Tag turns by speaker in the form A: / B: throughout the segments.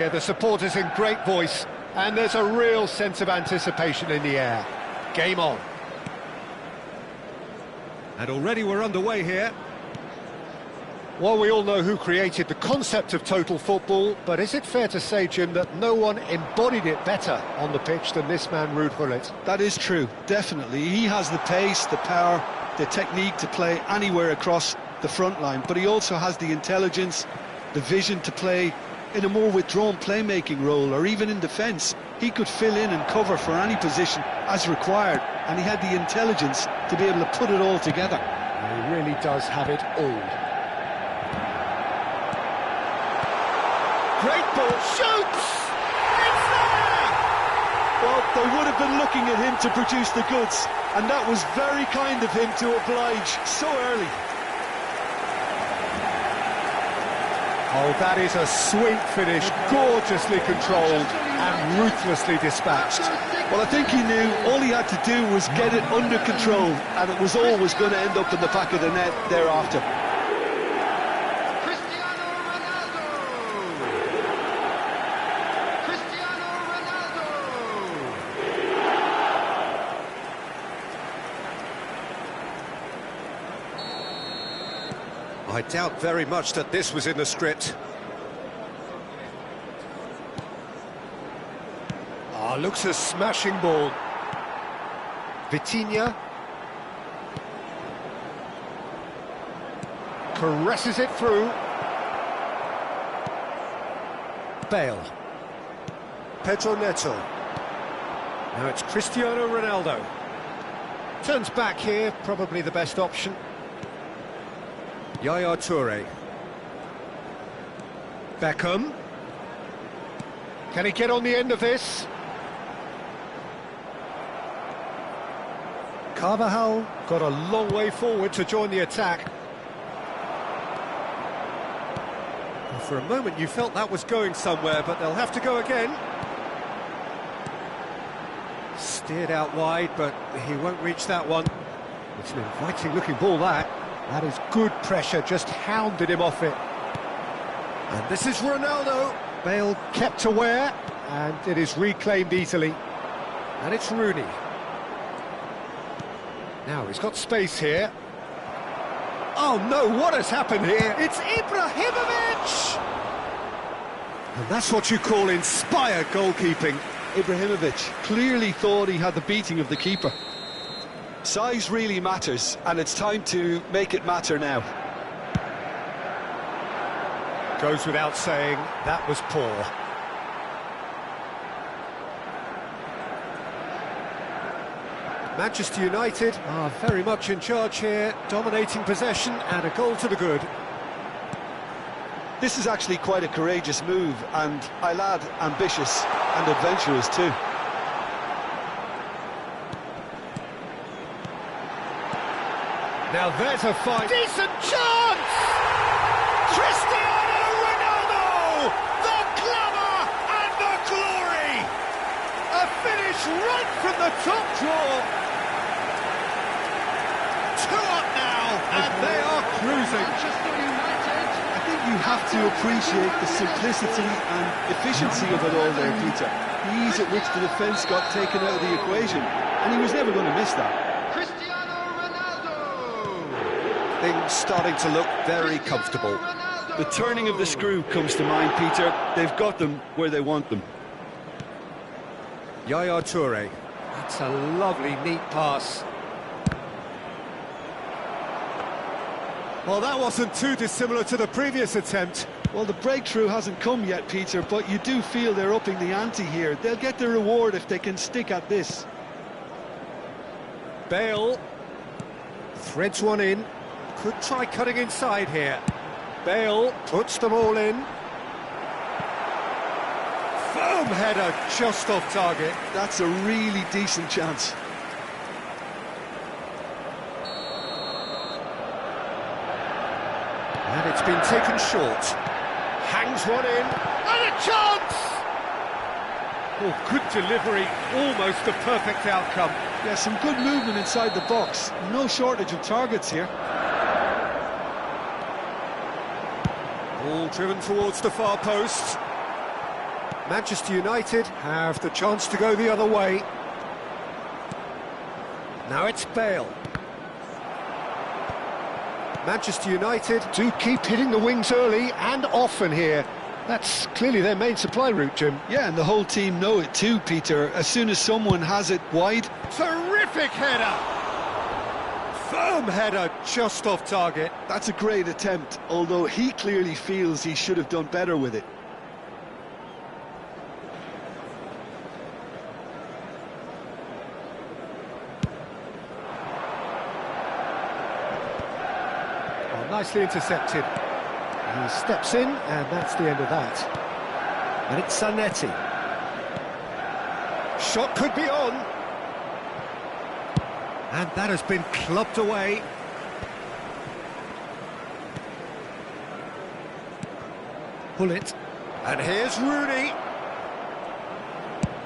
A: Yeah, the supporters in great voice, and there's a real sense of anticipation in the air. Game on. And already we're underway here. Well, we all know who created the concept of total football, but is it fair to say, Jim, that no one embodied it better on the pitch than this man, Ruud Gullit?
B: That is true, definitely. He has the pace, the power, the technique to play anywhere across the front line, but he also has the intelligence, the vision to play in a more withdrawn playmaking role, or even in defence. He could fill in and cover for any position as required, and he had the intelligence to be able to put it all together.
A: He really does have it all. Great ball, shoots! It's there!
B: Well, they would have been looking at him to produce the goods, and that was very kind of him to oblige so early.
A: Oh, that is a sweet finish, gorgeously controlled and ruthlessly dispatched.
B: Well, I think he knew all he had to do was get it under control, and it was always going to end up in the back of the net thereafter.
A: I doubt very much that this was in the script. Ah, looks a smashing ball. Vitinha caresses it through. Bale. Pedro Neto. Now it's Cristiano Ronaldo. Turns back here, probably the best option. Yaya Toure. Beckham. Can he get on the end of this? Carvajal got a long way forward to join the attack. Well, for a moment you felt that was going somewhere, but they'll have to go again. Steered out wide, but he won't reach that one. It's an inviting looking ball, that. That is good pressure, just hounded him off it. And this is Ronaldo. Bale kept aware, and it is reclaimed easily. And it's Rooney. Now he's got space here. Oh no, what has happened here? It's Ibrahimovic! And that's what you call inspired goalkeeping.
B: Ibrahimovic clearly thought he had the beating of the keeper. Size really matters, and it's time to make it matter now.
A: Goes without saying, that was poor. Manchester United are very much in charge here, dominating possession and a goal to the good.
B: This is actually quite a courageous move, and I'll add ambitious and adventurous too.
A: Now there's a fight. Decent chance! Cristiano Ronaldo! The glamour and the glory! A finish right from the top drawer. 2 up now, and they are cruising.
B: Manchester United. I think you have to appreciate the simplicity and efficiency of it all there, Peter. The ease at which the defence got taken out of the equation, and he was never going to miss that.
A: Things starting to look very comfortable.
B: The turning of the screw comes to mind, Peter. They've got them where they want them.
A: Yaya Toure. That's a lovely, neat pass. Well, that wasn't too dissimilar to the previous attempt.
B: Well, the breakthrough hasn't come yet, Peter, but you do feel they're upping the ante here. They'll get the reward if they can stick at this.
A: Bale threads one in. Could try cutting inside here. Bale puts them all in. Firm header just off target.
B: That's a really decent chance.
A: And it's been taken short. Hangs one in. And a chance! Oh, good delivery. Almost a perfect outcome.
B: Yeah, some good movement inside the box. No shortage of targets here.
A: Ball driven towards the far post. Manchester United have the chance to go the other way. Now it's Bale. Manchester United do keep hitting the wings early and often here. That's clearly their main supply route, Jim.
B: Yeah, and the whole team know it too, Peter. As soon as someone has it wide...
A: Terrific header! Firm header, just off target.
B: That's a great attempt, although he clearly feels he should have done better with it.
A: Nicely intercepted. He steps in, and that's the end of that. And it's Zanetti. Shot could be on. And that has been clubbed away. Pull it. And here's Rooney.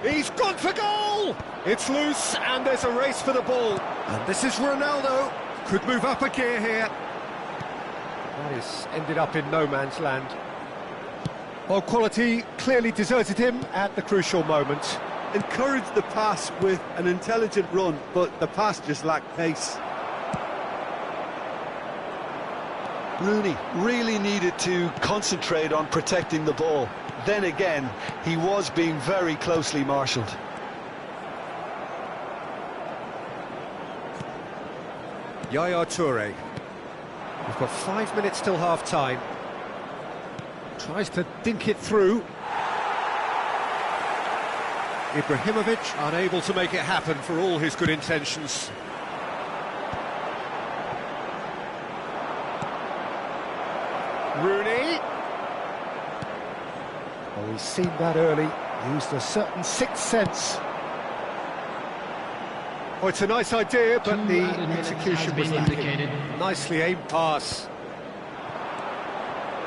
A: He's gone for goal! It's loose, and there's a race for the ball. And this is Ronaldo. Could move up a gear here. That is ended up in no man's land. Well, quality clearly deserted him at the crucial moment.
C: Encouraged the pass with an intelligent run, but the pass just lacked pace.
B: Rooney really needed to concentrate on protecting the ball. Then again, he was being very closely marshalled.
A: Yaya Toure. We've got 5 minutes till half-time. Tries to dink it through. Ibrahimovic unable to make it happen for all his good intentions. Rooney. Oh, he's seen that early. Used a certain sixth sense. Oh, it's a nice idea, but the execution was lacking. Nicely aimed pass.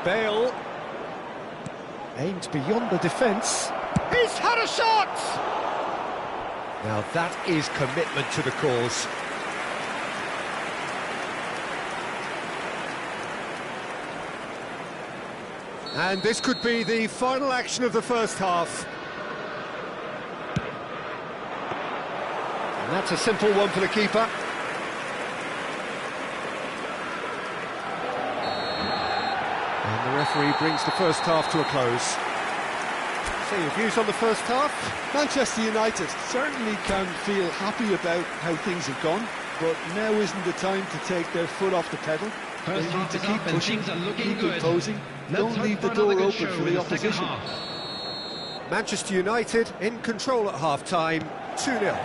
A: Bale. Aimed beyond the defence. He's had a shot! Now that is commitment to the cause. And this could be the final action of the first half. And that's a simple one for the keeper. And the referee brings the first half to a close. So your views on the first half?
B: Manchester United certainly can feel happy about how things have gone, but now isn't the time to take their foot off the pedal. They need to keep pushing, keep imposing, don't leave the door open for the opposition.
A: Manchester United in control at half-time, 2-0.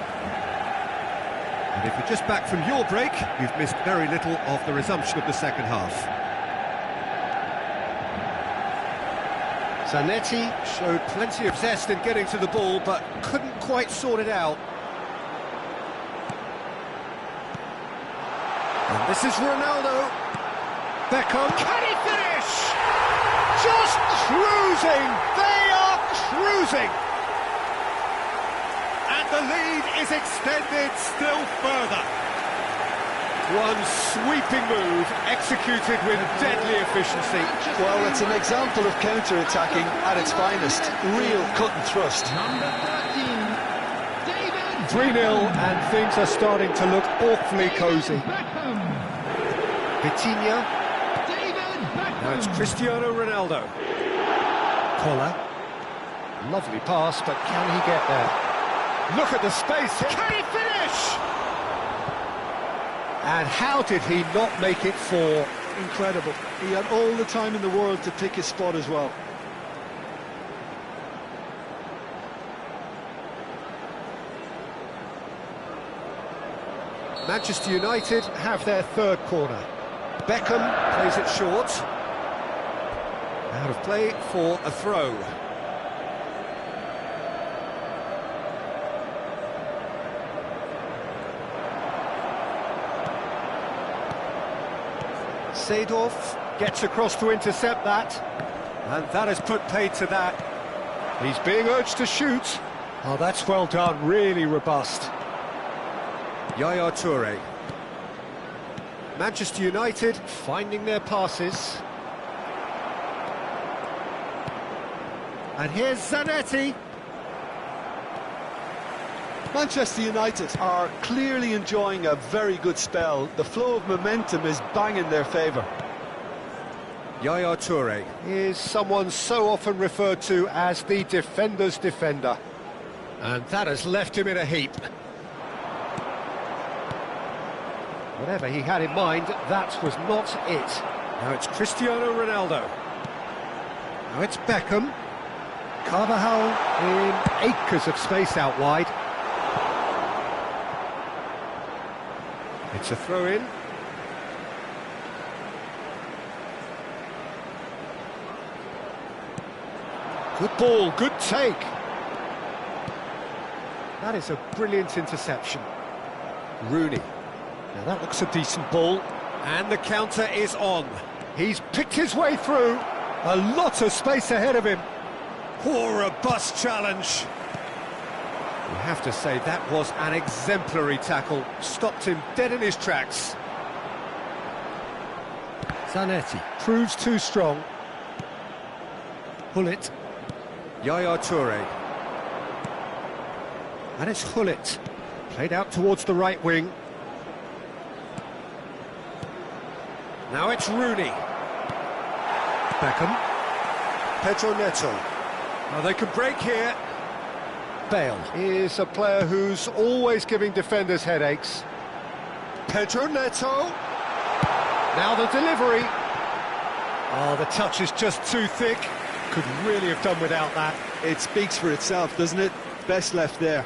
A: And if you're just back from your break, you've missed very little of the resumption of the second half. Zanetti showed plenty of zest in getting to the ball, but couldn't quite sort it out. And this is Ronaldo. Beckham. Can he finish? Just cruising. They are cruising. And the lead is extended still further. One sweeping move, executed with deadly efficiency.
B: Well, it's an example of counter-attacking at its finest. Real cut and thrust.
A: 3-0, and things are starting to look awfully cosy. Vitinha. Now it's Cristiano Ronaldo. Collar. Lovely pass, but can he get there? Look at the space. Can he finish? And how did he not make it four?
B: Incredible. He had all the time in the world to pick his spot as well.
A: Manchester United have their third corner. Beckham plays it short. Out of play for a throw. Seedorf gets across to intercept that, and that has put paid to that. He's being urged to shoot. Oh, that's well done, really robust. Yaya Toure. Manchester United finding their passes. And here's Zanetti.
B: Manchester United are clearly enjoying a very good spell. The flow of momentum is bang in their favour.
A: Yaya Toure is someone so often referred to as the defender's defender. And that has left him in a heap. Whatever he had in mind, that was not it. Now it's Cristiano Ronaldo. Now it's Beckham. Carvajal in acres of space out wide. It's a throw-in. Good ball, good take. That is a brilliant interception. Rooney. Now that looks a decent ball. And the counter is on. He's picked his way through. A lot of space ahead of him. Poor robust challenge. You have to say that was an exemplary tackle. Stopped him dead in his tracks. Zanetti proves too strong. Hullet. Yaya Toure. And it's Hullet. Played out towards the right wing. Now it's Rooney. Beckham. Pedro Neto. Now they could break here. Bale is a player who's always giving defenders headaches. Pedro Neto. Now the delivery. Oh, the touch is just too thick. Could really have done without that.
B: It speaks for itself, doesn't it? Best left there.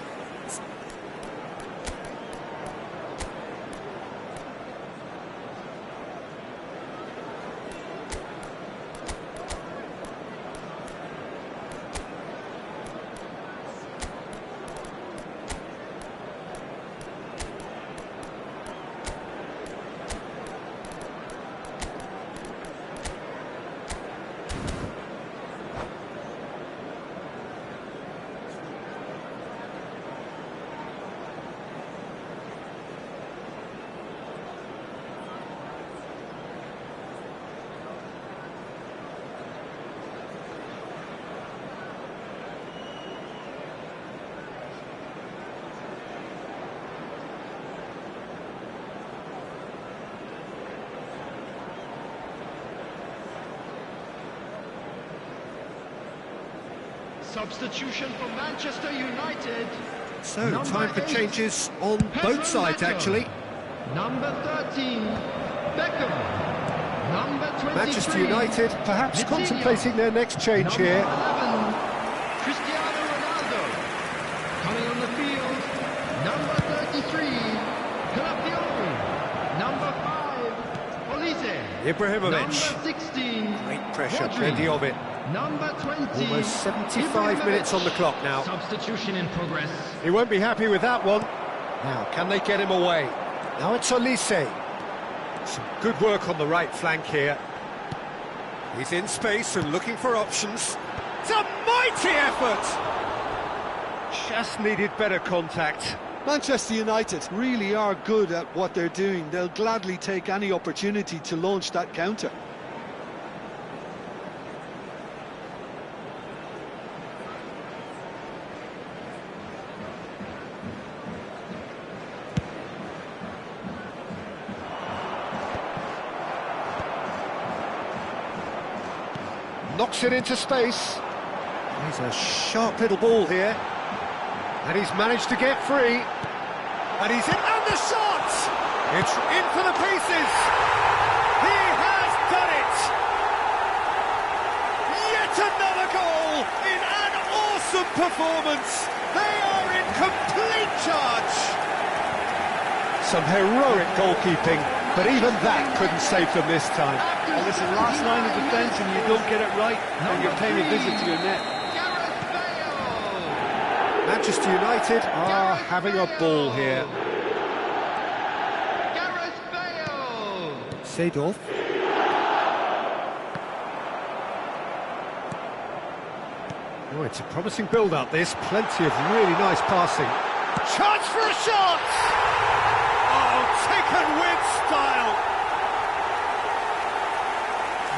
D: Substitution for Manchester United.
A: So,
D: Number
A: time for
D: 8,
A: changes on
D: Pedro
A: both sides,
D: Neto.
A: actually.
D: Number 13, Beckham. Number 23,
A: Manchester United perhaps
D: Vitinha.
A: contemplating their next change
D: Number
A: here.
D: 11, Cristiano Ronaldo. Coming on the field, number 33, Calafiori. Number 5, Olise.
A: Ibrahimovic.
D: Number 16,
A: Great pressure,
D: Rodri.
A: plenty of it.
D: Number 20,
A: Almost 75 minutes on the clock now.
D: Substitution in progress.
A: He won't be happy with that one. Now, can they get him away? Now it's Olise. Some good work on the right flank here. He's in space and looking for options. It's a mighty effort! Just needed better contact.
B: Manchester United really are good at what they're doing. They'll gladly take any opportunity to launch that counter.
A: Knocks it into space. He's a sharp little ball here. And he's managed to get free. And he's in, and the shot! It's in for the pieces! He has done it! Yet another goal in an awesome performance! They are in complete charge! Some heroic goalkeeping, but even that couldn't save them this time.
B: Well, listen, last line of defence and you don't get it right, and you're paying a visit to your net.
A: Manchester United are having a ball here. Seedorf. Oh, it's a promising build-up, this. Plenty of really nice passing. Chance for a shot! Oh, taken with style!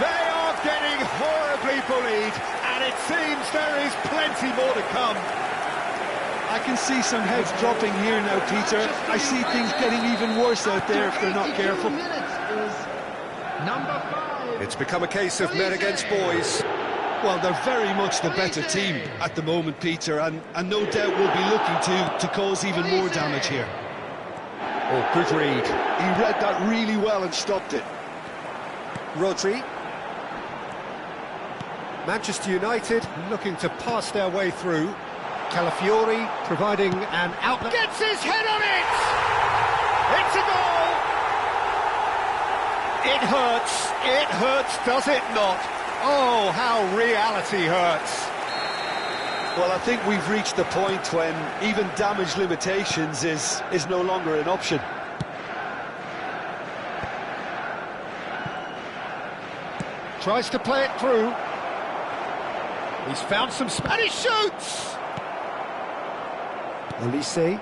A: They are getting horribly bullied, And it seems there is plenty more to come.
B: I can see some heads dropping here now, Peter. I see things getting even worse out there if they're not careful.
D: Number 5.
A: It's become a case of men against boys.
B: Well, they're very much the better team at the moment, Peter, and no doubt will be looking to cause even more damage here.
A: Oh, good read.
B: He read that really well and stopped it.
A: Rodri. Manchester United looking to pass their way through. Calafiori providing an outlet. Gets his head on it! It's a goal! It hurts, does it not? Oh, how reality hurts.
B: Well, I think we've reached the point when even damage limitations is no longer an option.
A: Tries to play it through. He's found some and he shoots! Olise.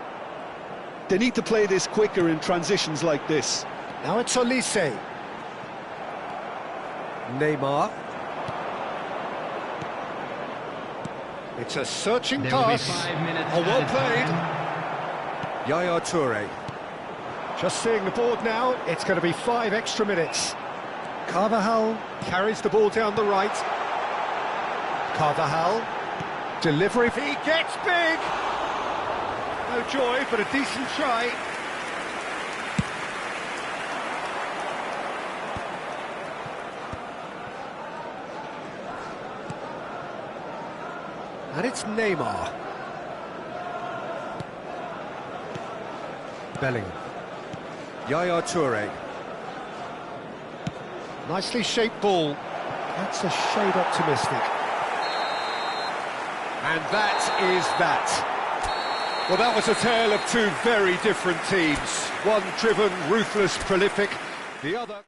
B: They need to play this quicker in transitions like this.
A: Now it's Olise. Neymar. It's a searching
D: There will be
A: pass.
D: 5 minutes
A: Oh, well
D: added
A: played. Yaya Toure. Just seeing the board now, it's going to be 5 extra minutes. Carvajal carries the ball down the right. Carvajal. Delivery. He gets big. No joy, but a decent try. And it's Neymar. Bellingham. Yaya Toure. Nicely shaped ball. That's a shade optimistic. And that is that. Well, that was a tale of two very different teams. One driven, ruthless, prolific. The other...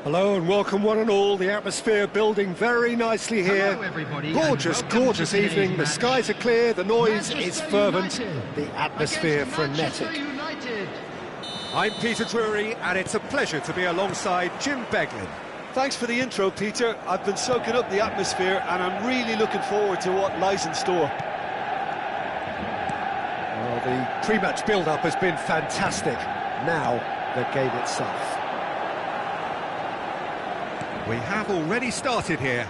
A: Hello and welcome one and all. The atmosphere building very nicely here.
D: Hello, everybody,
A: Gorgeous,
D: and welcome
A: gorgeous
D: to today's
A: evening. The
D: match.
A: skies are clear, the noise is
D: Manchester
A: fervent,
D: United
A: the atmosphere
D: against
A: frenetic.
D: Manchester United.
A: I'm Peter Drury and it's a pleasure to be alongside Jim Beglin.
B: Thanks for the intro, Peter. I've been soaking up the atmosphere and I'm really looking forward to what lies in store.
A: Well, the pre-match build-up has been fantastic. Now, the game itself. We have already started here.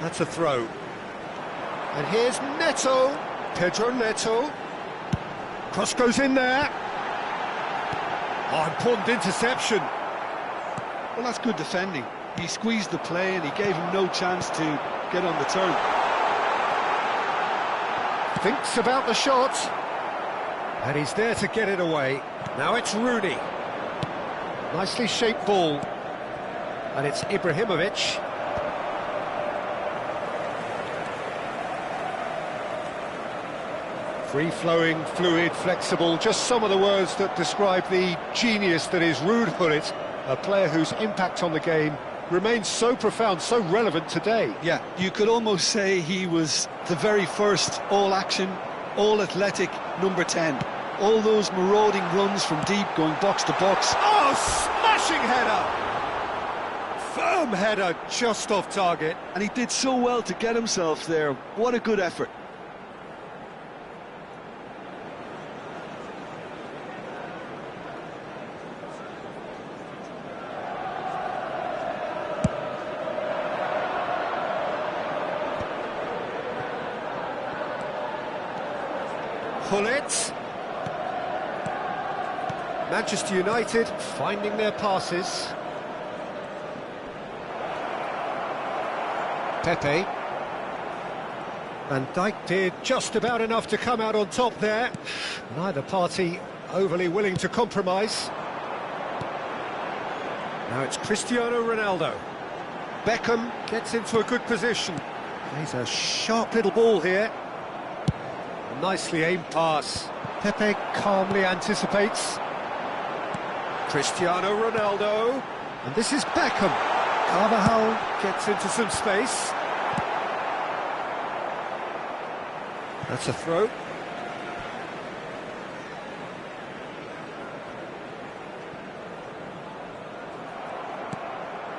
A: That's a throw. And here's Neto, Pedro Neto. Cross goes in there. Oh, important interception.
B: Well, that's good defending. He squeezed the play and he gave him no chance to get on the turn.
A: Thinks about the shot. And he's there to get it away. Now it's Rooney. Nicely shaped ball. And it's Ibrahimovic. Free-flowing, fluid, flexible, just some of the words that describe the genius that is Ruud Gullit, a player whose impact on the game remains so profound, so relevant today.
B: Yeah, you could almost say he was the very first all-action, all-athletic number 10. All those marauding runs from deep, going box to box.
A: Oh, smashing header! Firm header, just off target.
B: And he did so well to get himself there. What a good effort.
A: Gullit. Manchester United finding their passes. Pepe. Van Dijk did just about enough to come out on top there. Neither party overly willing to compromise. Now it's Cristiano Ronaldo. Beckham gets into a good position. Plays a sharp little ball here. A nicely aimed pass. Pepe calmly anticipates. Cristiano Ronaldo. And this is Beckham. Carvajal gets into some space. That's a throw.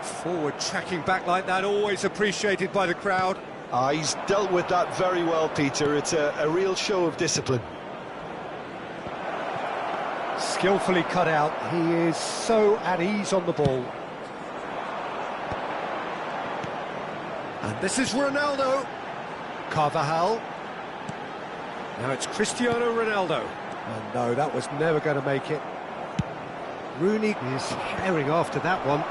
A: Forward tracking back like that, always appreciated by the crowd.
C: He's dealt with that very well, Peter. It's a real show of discipline.
A: Skillfully cut out. He is so at ease on the ball. And this is Ronaldo. Carvajal. Now it's Cristiano Ronaldo. And no, that was never going to make it. Rooney is herring after that one.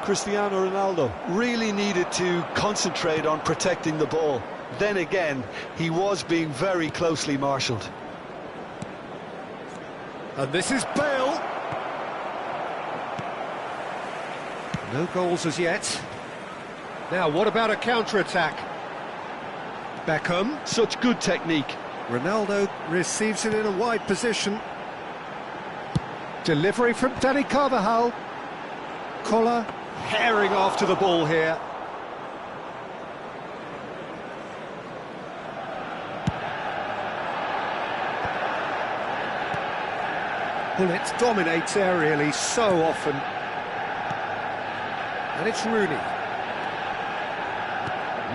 C: Cristiano Ronaldo really needed to concentrate on protecting the ball. Then again, he was being very closely marshalled.
A: And this is Bale. No goals as yet. Now, what about a counter-attack? Beckham.
B: Such good technique.
A: Ronaldo receives it in a wide position. Delivery from Dani Carvajal. Collar herring after the ball here. Gullit dominates aerially so often. And it's Rooney.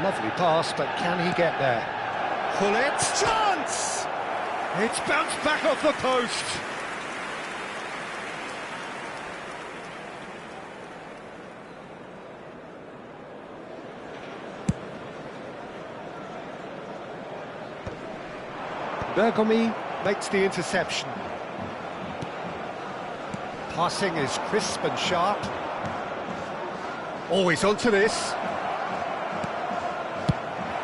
A: Lovely pass, but can he get there? Gullit, chance! It's bounced back off the post. Bergomi makes the interception. Passing is crisp and sharp. Always onto this.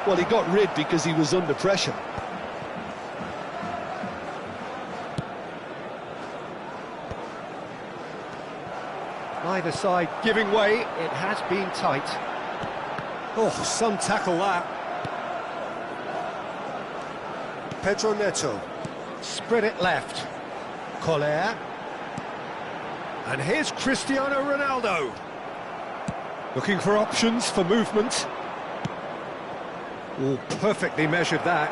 B: Well, he got rid because he was under pressure.
A: Neither side giving way. It has been tight. Oh, some tackle that. Pedro Neto. Spread it left. Collier. And here's Cristiano Ronaldo. Looking for options for movement. Oh, perfectly measured that.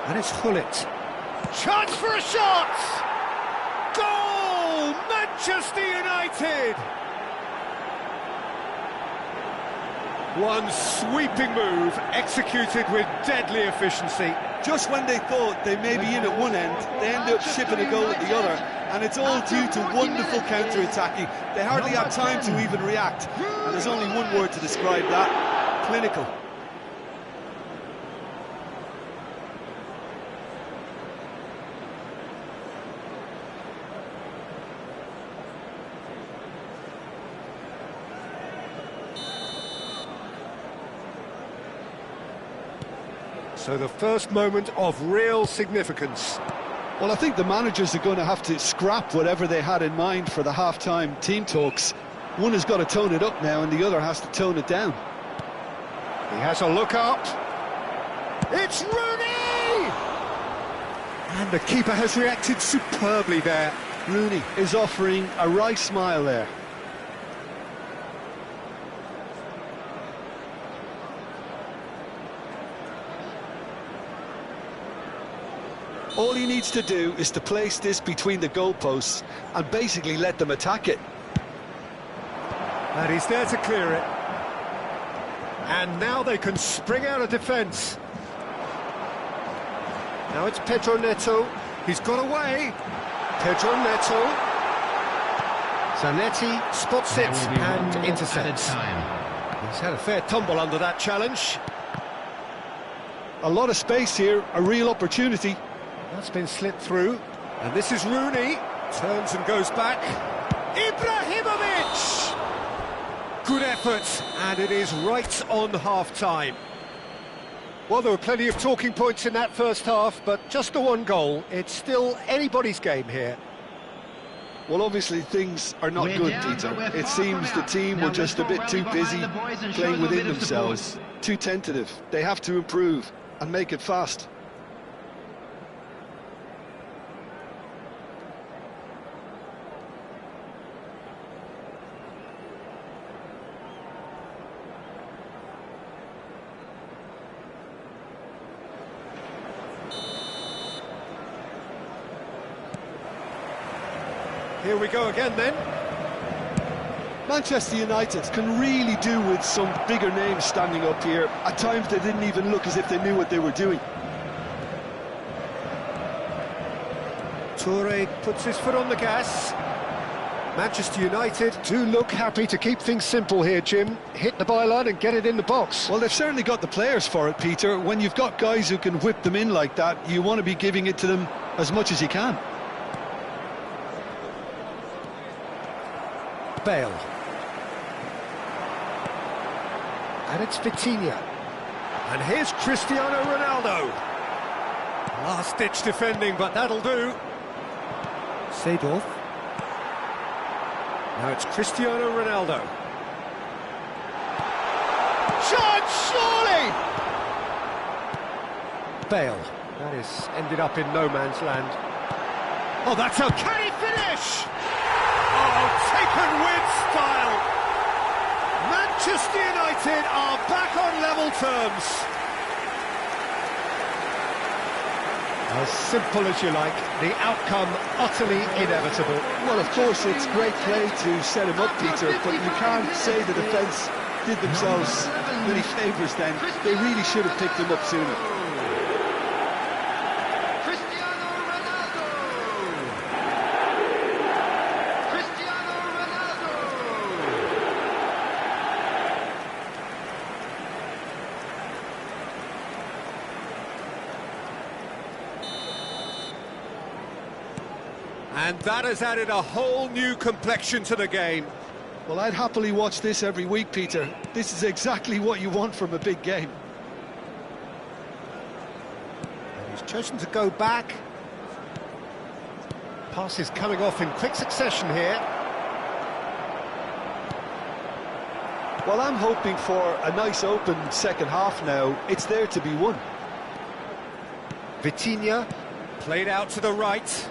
A: And it's Gullit. Chance for a shot! Goal! Manchester United! One sweeping move, executed with deadly efficiency.
C: Just when they thought they may be in at one end, they end up shipping a goal at the other, and it's all due to wonderful counter-attacking. They hardly have time to even react, and there's only one word to describe that: clinical.
A: So the first moment of real significance.
B: Well, I think the managers are going to have to scrap whatever they had in mind for the half-time team talks. One has got to tone it up now and the other has to tone it down.
A: He has a look up. It's Rooney! And the keeper has reacted superbly there.
B: Rooney is offering a wry smile there. All he needs to do is to place this between the goalposts and basically let them attack it.
A: And he's there to clear it. And now they can spring out of defence. Now it's Pedro Neto. He's got away. Pedro Neto. Zanetti spots it and intercepts. He's had a fair tumble under that challenge.
B: A lot of space here, a real opportunity.
A: That's been slipped through. And this is Rooney. Turns and goes back. Ibrahimovic! Good effort, and it is right on half-time. Well, there were plenty of talking points in that first half, but just the one goal. It's still anybody's game here.
B: Well, obviously things are not good, Peter. It seems the team were just a bit too busy playing within themselves, too tentative. They have to improve and make it fast.
A: Here we go again then.
B: Manchester United can really do with some bigger names standing up here. At times they didn't even look as if they knew what they were doing.
A: Toure puts his foot on the gas. Manchester United do look happy to keep things simple here, Jim. Hit the byline and get it in the box.
B: Well, they've certainly got the players for it, Peter. When you've got guys who can whip them in like that, you want to be giving it to them as much as you can.
A: Bale. And it's Vitinha. And here's Cristiano Ronaldo. Last-ditch defending, but that'll do. Seedorf. Now it's Cristiano Ronaldo. Shot, surely! Bale. That is ended up in no man's land. Oh, that's a canny finish! Oh, taken with style. Manchester United are back on level terms. As simple as you like, the outcome utterly inevitable.
B: Well, of course, it's great play to set him up, Peter, but you can't say the defence did themselves many favours then. They really should have picked him up sooner.
A: And that has added a whole new complexion to the game.
B: Well, I'd happily watch this every week, Peter. This is exactly what you want from a big game.
A: And he's chosen to go back. Passes coming off in quick succession here.
B: Well, I'm hoping for a nice open second half now. It's there to be won.
A: Vitinha played out to the right.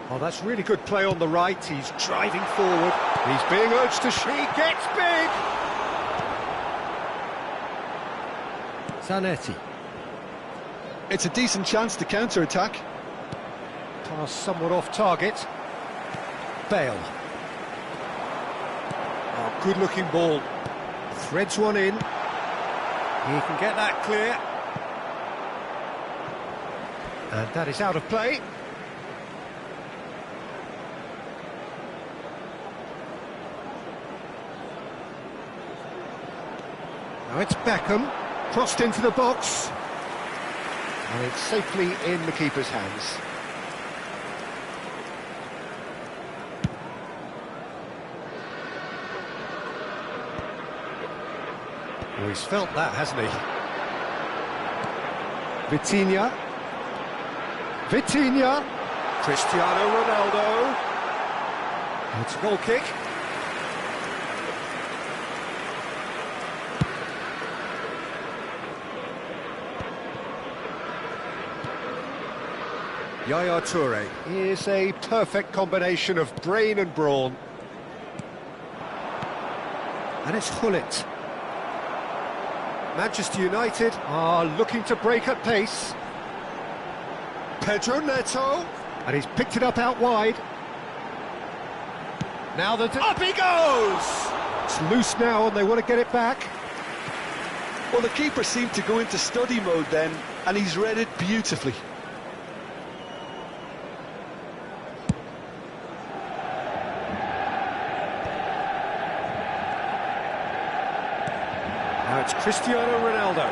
A: Oh, that's really good play on the right. He's driving forward. He's being urged to shoot. He gets big. Zanetti.
B: It's a decent chance to counter-attack.
A: Pass somewhat off target. Bale. Oh, good-looking ball. Threads one in. He can get that clear. And that is out of play. Now it's Beckham, crossed into the box. And it's safely in the keeper's hands. Well, he's felt that, hasn't he? Vitinha. Vitinha. Cristiano Ronaldo. It's a goal kick. Yaya Toure is a perfect combination of brain and brawn. And it's Hullet. Manchester United are looking to break at pace. Pedro Neto. And he's picked it up out wide. Now that up he goes! It's loose now and they want to get it back.
B: Well, the keeper seemed to go into study mode then, and he's read it beautifully.
A: Now it's Cristiano Ronaldo.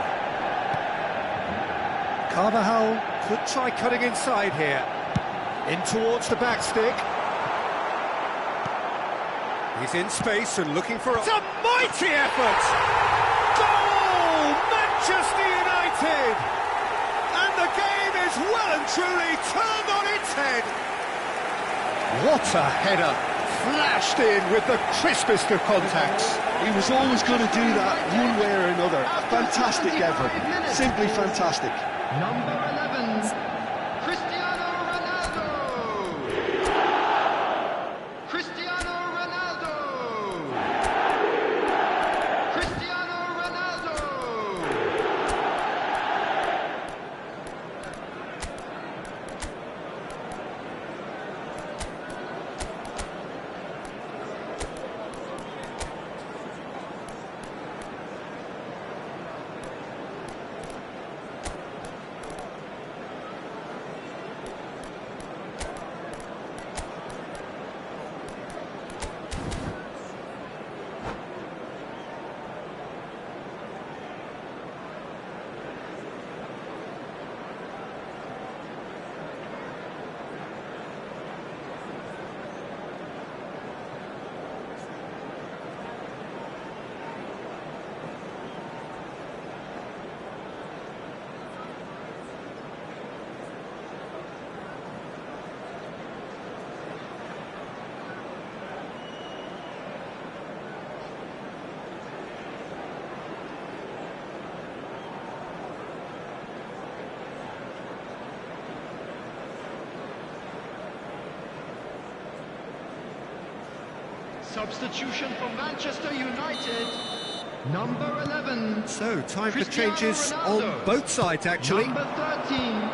A: Carvajal could try cutting inside here. In towards the back stick. He's in space and looking for it's a mighty effort! Goal! Manchester United! And the game is well and truly turned on its head. What a header! Flashed in with the crispest of contacts.
B: He was always going to do that one way or another. Fantastic effort. Simply fantastic.
D: Number 11, Cristiano Ronaldo. Cristiano Ronaldo. Cristiano Ronaldo. Substitution for Manchester United. Number 11.
A: So, time for
D: Cristiano
A: changes
D: Ronaldo.
A: on both sides, actually.
D: Number 13.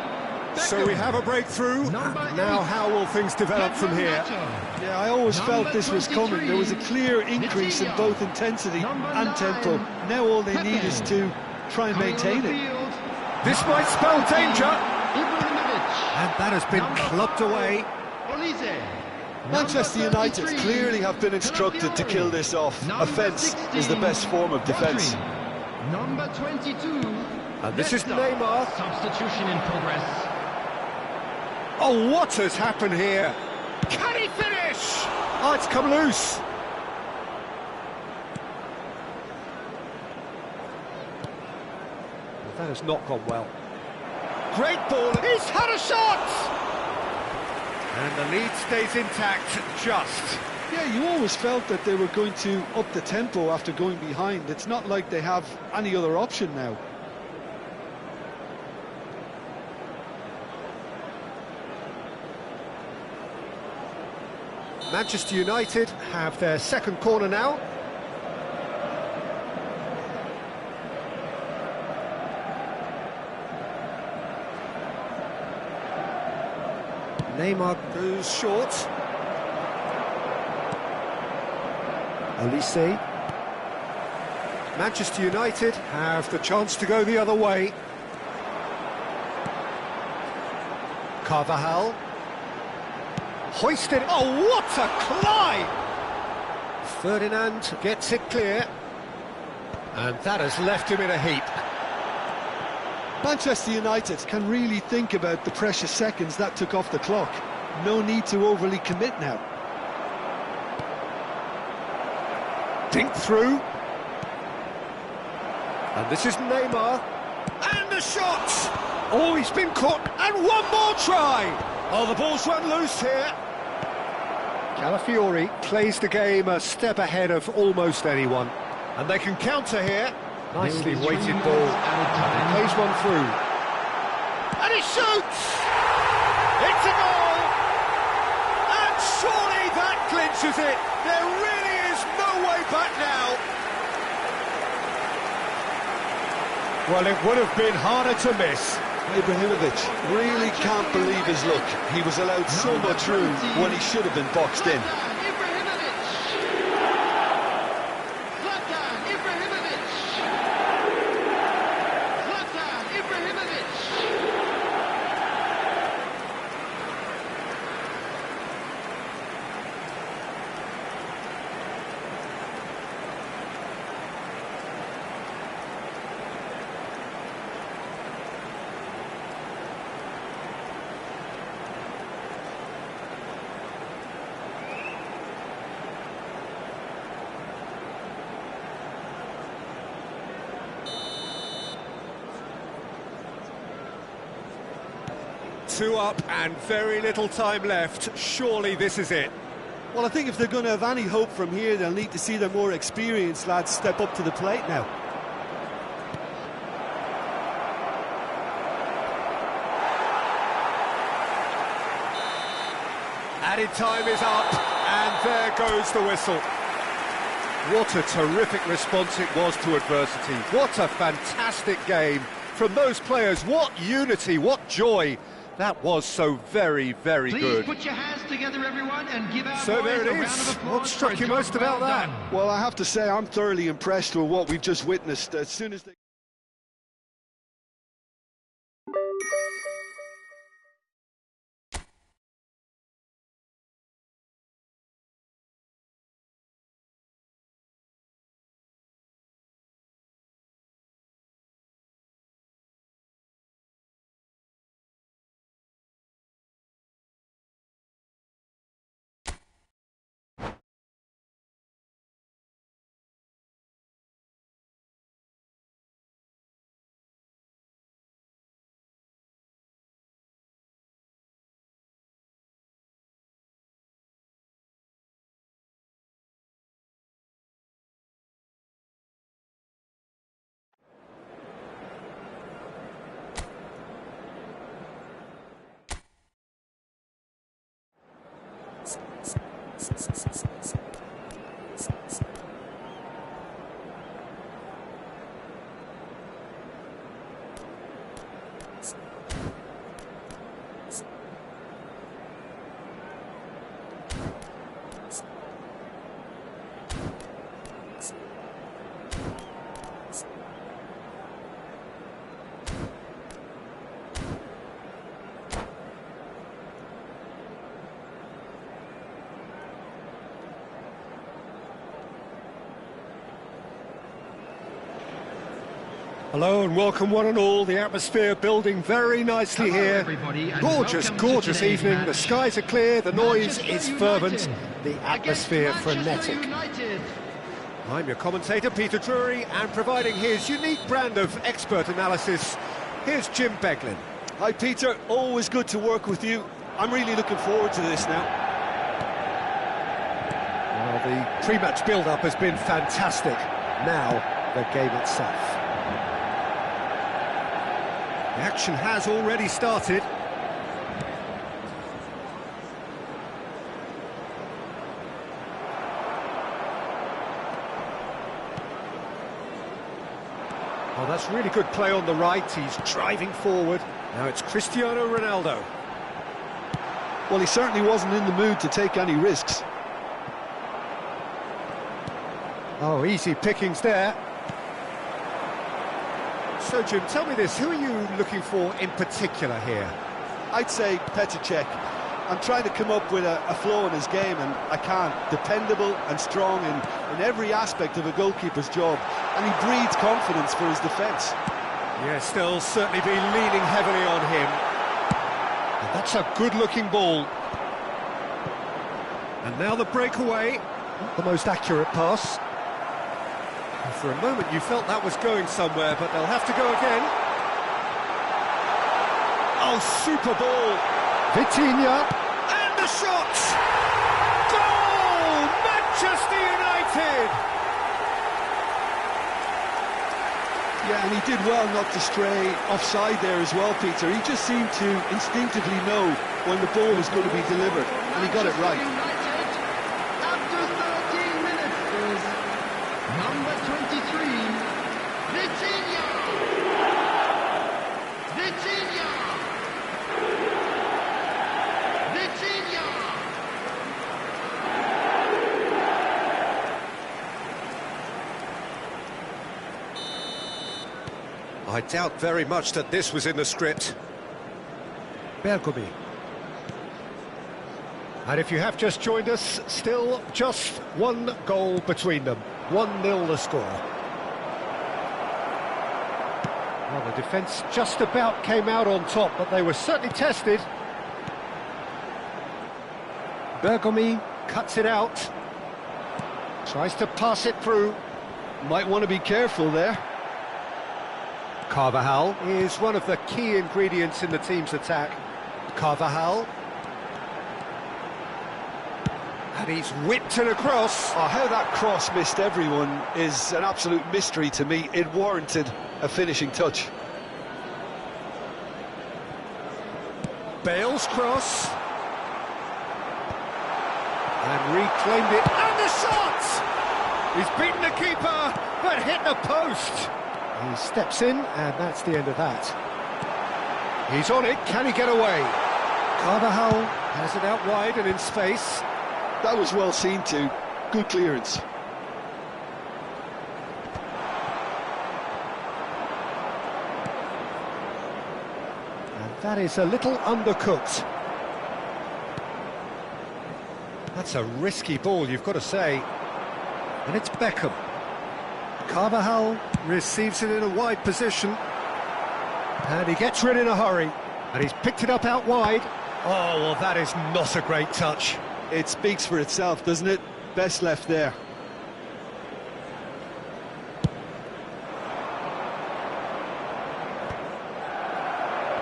A: So we have a breakthrough.
D: Number
A: Now
D: 8.
A: how will things develop from here?
B: Yeah, I always
D: Number
B: felt this was coming. There was a clear increase in
D: Vitinha.
B: both intensity
D: Number
B: and tempo.
D: 9.
B: Now all they need
D: Pepe.
B: is to try and maintain it.
A: This might spell danger.
D: Ibrahimovic.
A: And that has been
D: Number
A: clubbed
D: 5.
A: away.
D: Olise.
B: Manchester
D: Number
B: United
D: 33.
B: clearly have been instructed to kill this off.
D: Number
B: Offence is the
D: 16.
B: best form of defence.
D: Rodri. Number 22.
A: And this is
D: Nesta.
A: Neymar.
D: Substitution in progress.
A: Oh, what has happened here? Can he finish? Oh, it's come loose. Well, that has not gone well. Great ball. He's had a shot! And the lead stays intact, just.
B: Yeah, you always felt that they were going to up the tempo after going behind. It's not like they have any other option now.
A: Manchester United have their second corner now. Neymar goes short. Olise. Manchester United have the chance to go the other way. Carvajal. Hoisted. Oh, what a climb! Ferdinand gets it clear. And that has left him in a heap.
B: Manchester United can really think about the precious seconds that took off the clock. No need to overly commit now.
A: Dink through. And this is Neymar. And the shot! Oh, he's been caught, and one more try! Oh, the ball's run loose here. Calafiori plays the game a step ahead of almost anyone. And they can counter here. Nicely weighted ball. He plays one through. And he shoots! It's a goal! And surely that clinches it. There really is no way back now. Well, it would have been harder to miss.
C: Ef25 really can't believe his luck. He was allowed so much room when he should have been boxed in.
A: Two up and very little time left. Surely this is it.
C: Well, I think if they're going to have any hope from here, they'll need to see their more experienced lads step up to the plate now.
A: Added time is up, and there goes the whistle. What a terrific response it was to adversity. What a fantastic game from those players. What unity, what joy. That was so very, very good.
D: Please put your hands together, everyone, and give our
A: So there it
D: boys a round
A: is.
D: of applause
A: What struck
D: for a
A: you
D: job
A: most about
D: well
A: that?
D: done.
B: Well, I have to say I'm thoroughly impressed with what we've just witnessed. As soon as they...
A: Hello and welcome one and all. The atmosphere building very nicely
D: Hello,
A: here.
D: everybody, and
A: Gorgeous,
D: welcome to
A: gorgeous
D: today's
A: evening.
D: match.
A: The skies are clear, the noise
D: Manchester
A: is fervent,
D: United
A: the atmosphere
D: against Manchester
A: frenetic.
D: United.
A: I'm your commentator, Peter Drury, and providing his unique brand of expert analysis, here's Jim Beglin.
C: Hi, Peter. Always good to work with you. I'm really looking forward to this now.
A: Well, the pre-match build-up has been fantastic. Now, the game itself. The action has already started. Oh, that's really good play on the right. He's driving forward. Now it's Cristiano Ronaldo.
B: Well, he certainly wasn't in the mood to take any risks.
A: Oh, easy pickings there. So, Jim, tell me this, who are you looking for in particular here?
C: I'd say Petr. I'm trying to come up with a flow in his game, and I can't. Dependable and strong in every aspect of a goalkeeper's job, and he breeds confidence for his defence.
A: Yeah, still certainly be leaning heavily on him. And that's a good-looking ball. And now the breakaway. Not the most accurate pass. And for a moment you felt that was going somewhere, but they'll have to go again. Oh, super ball. Vitinha. And the shot. Goal! Manchester United!
B: Yeah, and he did well not to stray offside there as well, Peter. He just seemed to instinctively know when the ball was going to be delivered, and he got it right.
D: United, after 13 minutes, is number 23, Vitinha! Vitinha! Vitinha!
A: I doubt very much that this was in the script. Bergomi. And if you have just joined us, still just one goal between them. 1-0 the score. Well, the defence just about came out on top, but they were certainly tested. Bergomi cuts it out. Tries to pass it through.
B: Might want to be careful there.
A: Carvajal is one of the key ingredients in the team's attack. Carvajal. And he's whipped it across.
C: Oh, how that cross missed everyone is an absolute mystery to me. It warranted a finishing touch.
A: Bale's cross. And reclaimed it. And the shot! He's beaten the keeper, but hit the post. He steps in, and that's the end of that. He's on it, can he get away? Carvajal has it out wide and in space.
B: That was well seen too. Good clearance.
A: And that is a little undercooked. That's a risky ball, you've got to say. And it's Beckham. Carvajal receives it in a wide position. And he gets rid in a hurry. And he's picked it up out wide. Oh, well, that is not a great touch.
C: It speaks for itself, doesn't it? Best left there.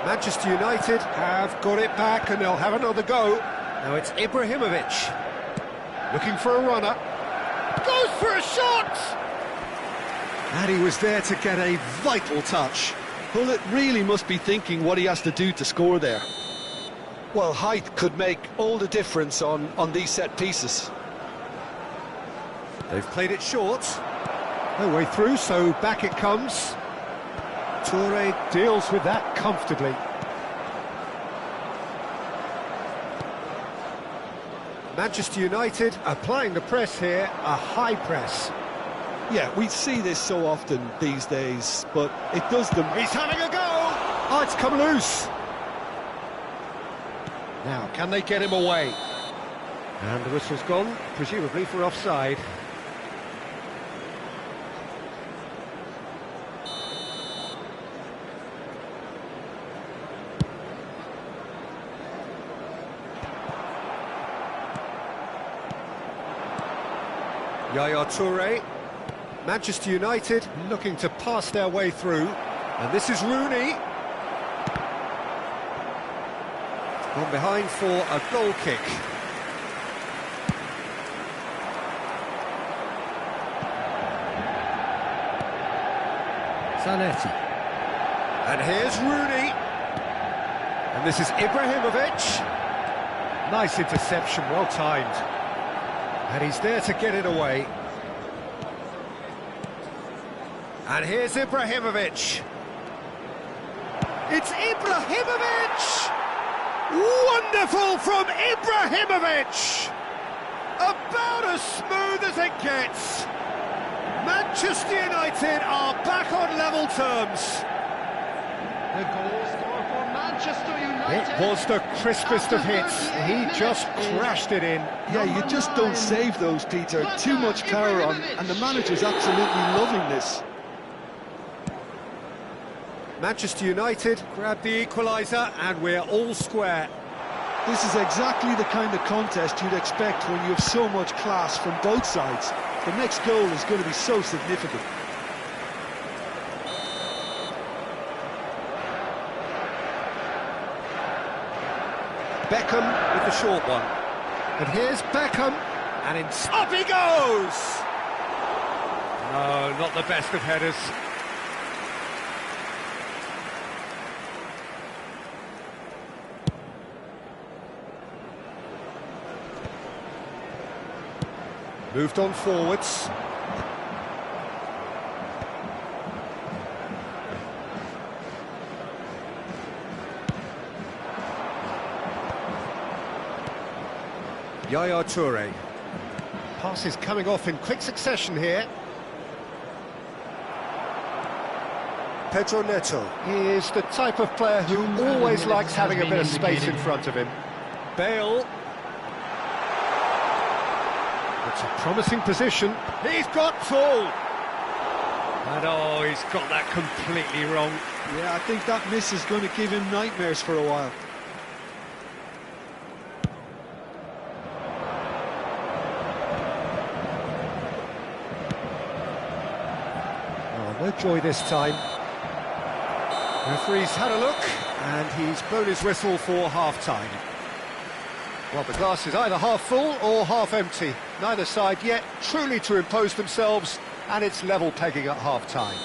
A: Manchester United have got it back and they'll have another go. Now it's Ibrahimovic. Looking for a runner. Goes for a shot! And he was there to get a vital touch.
C: Hullet really must be thinking what he has to do to score there. Well, height could make all the difference on these set pieces.
A: They've played it short. No way through, so back it comes. Toure deals with that comfortably. Manchester United applying the press here, a high press.
C: Yeah, we see this so often these days, but it does them.
A: He's having a go! Oh, it's come loose. Now, can they get him away? And the whistle's gone, presumably for offside. Yaya Toure. Manchester United looking to pass their way through. And this is Rooney. Gone behind for a goal kick. Zanetti. And here's Rooney. And this is Ibrahimovic. Nice interception, well timed. And he's there to get it away. And here's Ibrahimovic. It's Ibrahimovic! Wonderful from Ibrahimovic! About as smooth as it gets. Manchester United are back on level terms.
D: The goal scorer for Manchester United.
A: It was the crispest of hits. He just crashed it in.
C: Yeah, you just don't save those, Peter. Too much power on, and the manager's absolutely loving this.
A: Manchester United grab the equaliser and we're all square.
C: This is exactly the kind of contest you'd expect when you have so much class from both sides. The next goal is going to be so significant.
A: Beckham with the short one. And here's Beckham, and up he goes! No, not the best of headers. Moved on forwards. Yaya Toure. Passes coming off in quick succession here. Pedro Neto. He is the type of player who always likes having a bit of space in front of him. Bale. It's a promising position. He's got full. And oh, he's got that completely wrong.
B: Yeah, I think that miss is going to give him nightmares for a while.
A: Oh, no joy this time. Referee's had a look, and he's blown his whistle for half-time. Well, the glass is either half full or half empty. Neither side yet truly to impose themselves, and it's level pegging at half-time.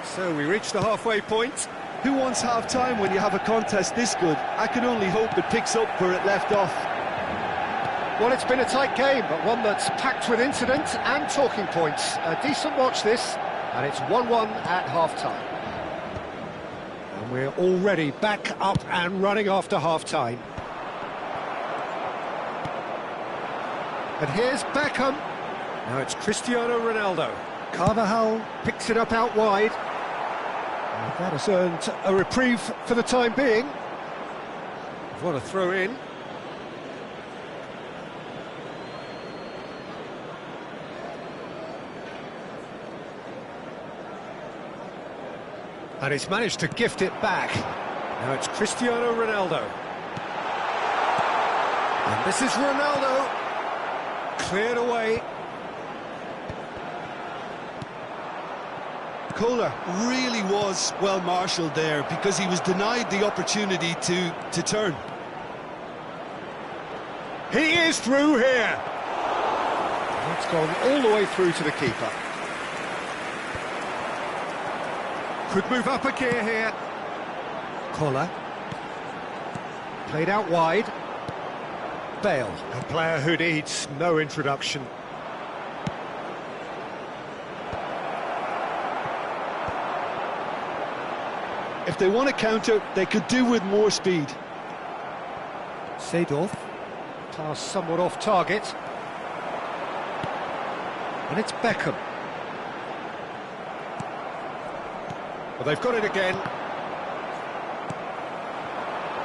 A: So we reach the halfway point.
C: Who wants half-time when you have a contest this good? I can only hope it picks up where it left off.
A: Well, it's been a tight game, but one that's packed with incident and talking points. A decent watch this, and it's 1-1 at half-time. And we're already back up and running after half-time. And here's Beckham. Now it's Cristiano Ronaldo. Carvajal picks it up out wide. And that has earned a reprieve for the time being. What a throw in. And he's managed to gift it back. Now it's Cristiano Ronaldo. And this is Ronaldo. Cleared away.
C: Kohler really was well marshalled there because he was denied the opportunity to turn.
A: He is through here. It's gone all the way through to the keeper. Could move up a gear here. Kohler. Played out wide. Bale, a player who needs no introduction.
C: If they want to counter, they could do with more speed.
A: Seedorf, pass somewhat off target. And it's Beckham. Well, they've got it again.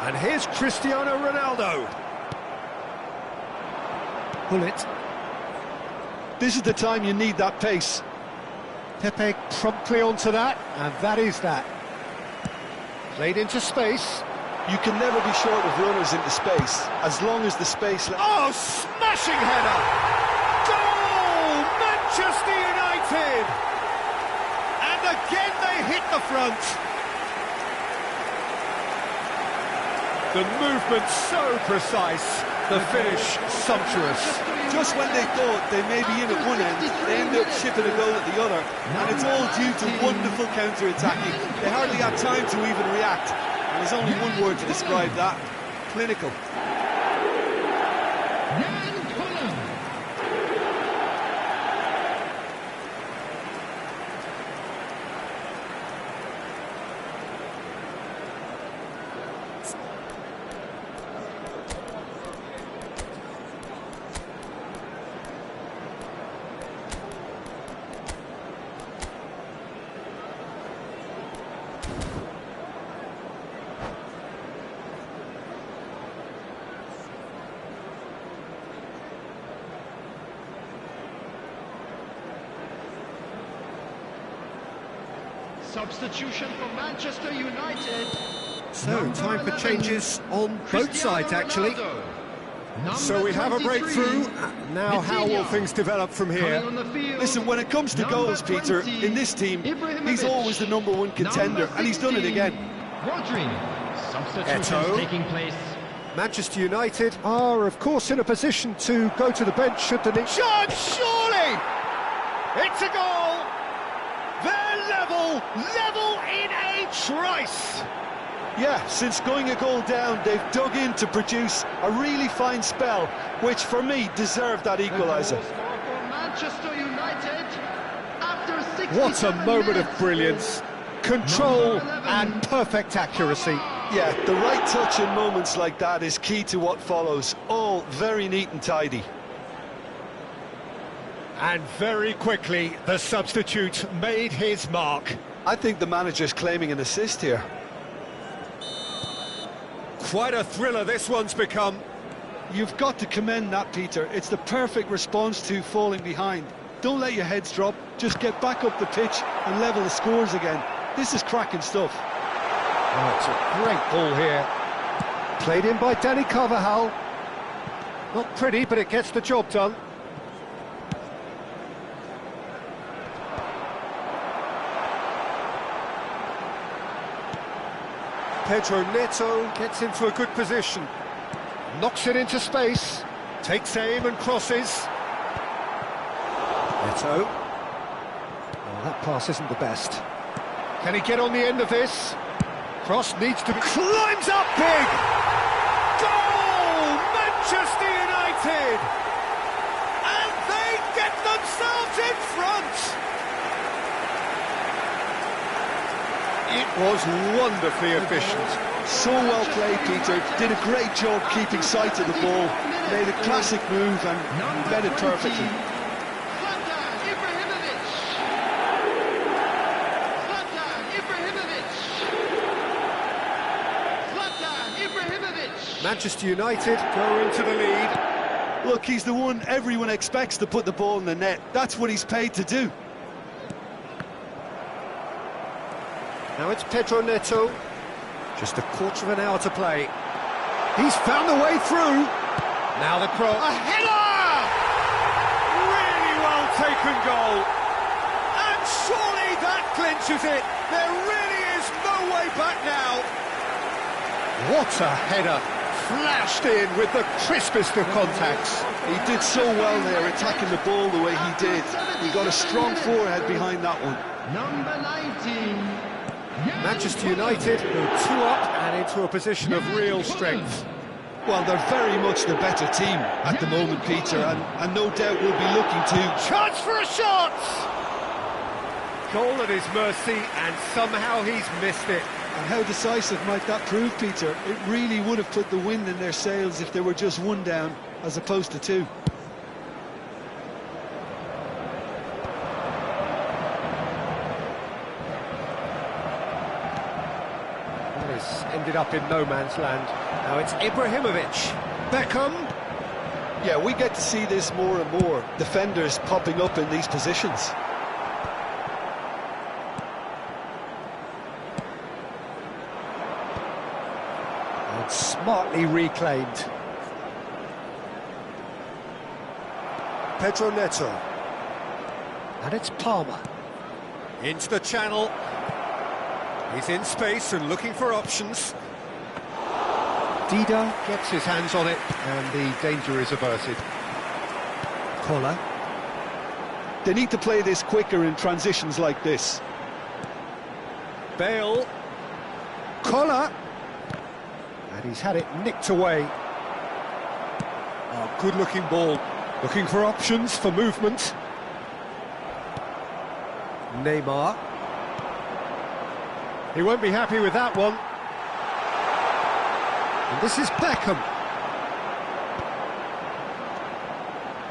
A: And here's Cristiano Ronaldo. Pull it.
C: This is the time you need that pace.
A: Pepe promptly onto that, and that is that. Played into space.
C: You can never be short of runners into space, as long as the space...
A: Oh, smashing header! Goal! Manchester United! And again they hit the front. The movement so precise, the finish sumptuous.
C: Just when they thought they may be in at one end, they end up shipping a goal at the other, and it's all due to wonderful counter-attacking. They hardly had time to even react, and there's only one word to describe that: clinical.
D: Substitution for Manchester United.
A: So, time for changes on both sides, actually. So we have a breakthrough. Now, how will things develop from here?
C: Listen, when it comes to goals, Peter, in this team, he's always the #1 contender, and he's done it again.
D: Rodri. Substitution taking place.
A: Manchester United are, of course, in a position to go to the bench should the need.
D: Shot, surely! It's a goal! They're level in a trice!
C: Yeah, since going a goal down, they've dug in to produce a really fine spell, which for me deserved that equaliser.
D: Manchester United after 67
A: What a moment
D: minutes.
A: of brilliance, control and perfect accuracy.
C: Yeah, the right touch in moments like that is key to what follows. All very neat and tidy.
A: And very quickly, the substitute made his mark.
C: I think the manager's claiming an assist here.
A: Quite a thriller this one's become.
B: You've got to commend that, Peter. It's the perfect response to falling behind. Don't let your heads drop, just get back up the pitch and level the scores again. This is cracking stuff.
A: Oh, it's a great ball here. Played in by Danny Carvajal. Not pretty, but it gets the job done. Pedro Neto gets into a good position. Knocks it into space. Takes aim and crosses. Neto. Oh, that pass isn't the best. Can he get on the end of this? Cross needs to be... Climbs up big! Goal! Manchester United! And they get themselves in front! It was wonderfully efficient.
B: So well played, Peter. Did a great job keeping sight of the ball. Made a classic move and read it perfectly.
A: Manchester United go into the lead.
C: Look, he's the one everyone expects to put the ball in the net. That's what he's paid to do.
A: Now it's Pedro Neto. Just a quarter of an hour to play. He's found the way through. Now the cross.
D: A header!
A: Really well taken goal. And surely that clinches it. There really is no way back now. What a header. Flashed in with the crispest of contacts.
C: He did so well there, attacking the ball the way he did. He got a strong forehead behind that one.
D: Number 19.
A: Manchester United go 2 up and into a position of real strength.
C: Well, they're very much the better team at the moment, Peter, and no doubt will be looking to...
A: Chance for a shot! Goal at his mercy, and somehow he's missed it.
B: And how decisive might that prove, Peter? It really would have put the wind in their sails if they were just 1 down, as opposed to 2.
A: This ended up in no man's land. Now it's Ibrahimovic. Beckham.
C: Yeah, we get to see this more and more. Defenders popping up in these positions.
A: And smartly reclaimed. Pedro Neto. And it's Palmer. Into the channel. He's in space and looking for options. Dida gets his hands on it, and the danger is averted. Kola.
C: They need to play this quicker in transitions like this.
A: Bale. Kola. And he's had it nicked away. Oh, good-looking ball. Looking for options for movement. Neymar. He won't be happy with that one. And this is Beckham.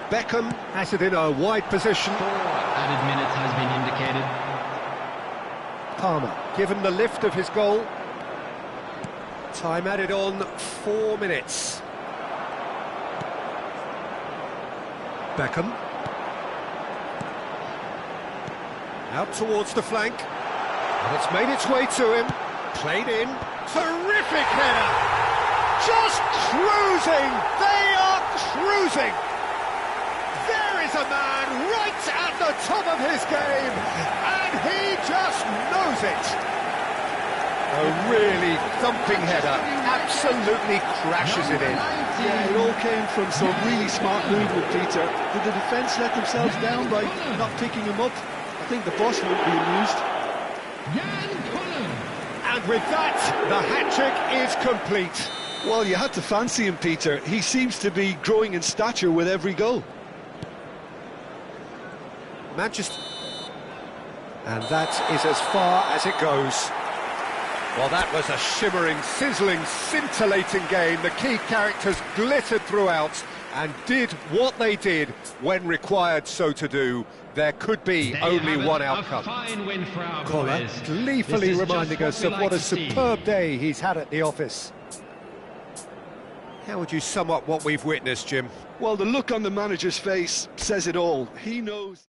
A: Beckham has it in a wide position.
E: 4 added minutes has been indicated.
A: Palmer given the lift of his goal. Time added on 4 minutes. Beckham. Out towards the flank. And it's made its way to him. Played in. Terrific header! Just cruising! They are cruising! There is a man right at the top of his game, and he just knows it. A really thumping header, absolutely crashes it in.
B: Yeah, it all came from some really smart movement, Peter. Did the defence let themselves down by not picking him up? I think the boss won't be amused.
A: And with that, the hat-trick is complete.
B: Well, you had to fancy him, Peter. He seems to be growing in stature with every goal.
A: Manchester... And that is as far as it goes. Well, that was a shimmering, sizzling, scintillating game. The key characters glittered throughout and did what they did when required so to do. There could be only one outcome.
E: A fine win for our
A: Collar
E: boys.
A: gleefully
E: This is
A: reminding
E: just
A: us
E: what
A: of
E: we
A: what a
E: like to see.
A: superb day he's had at the office. How would you sum up what we've witnessed, Jim?
B: Well, the look on the manager's face says it all. He knows...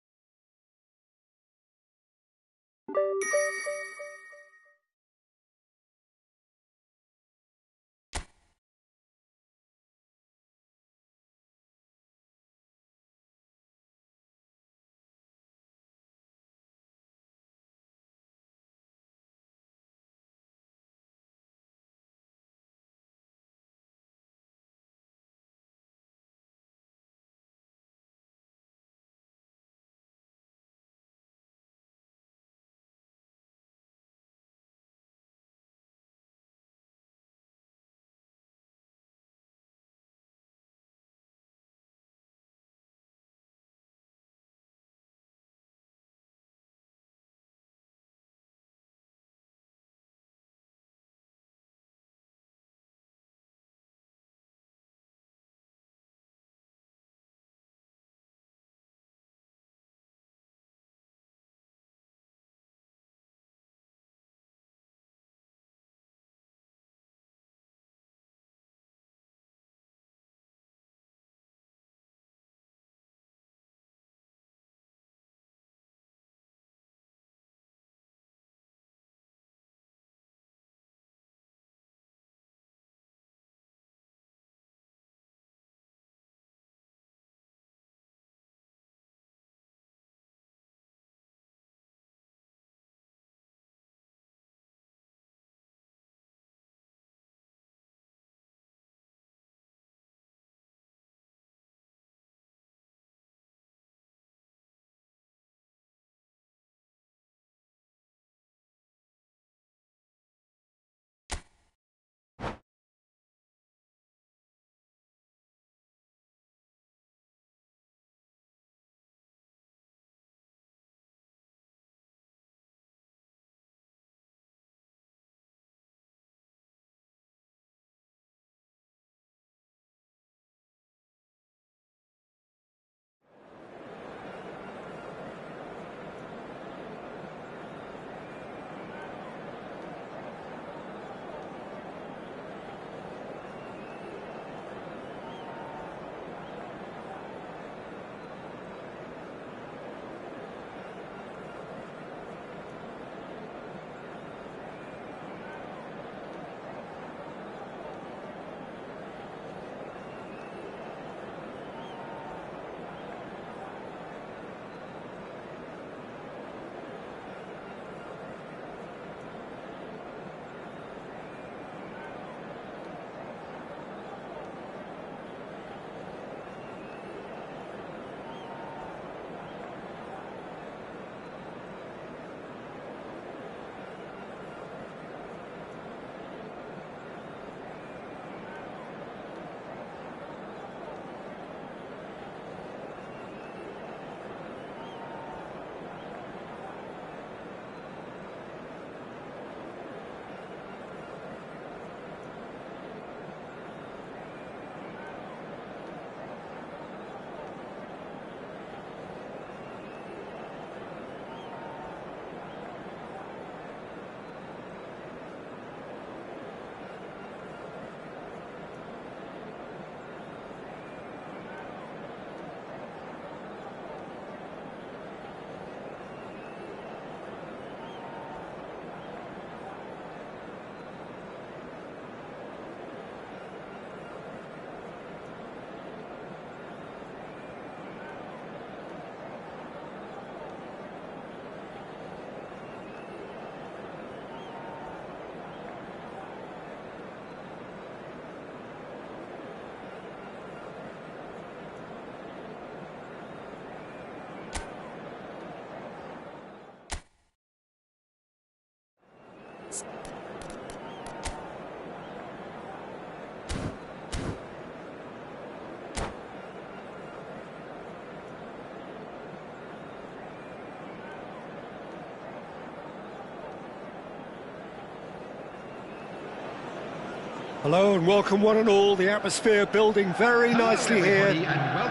A: Hello and welcome one and all. The atmosphere building very nicely here.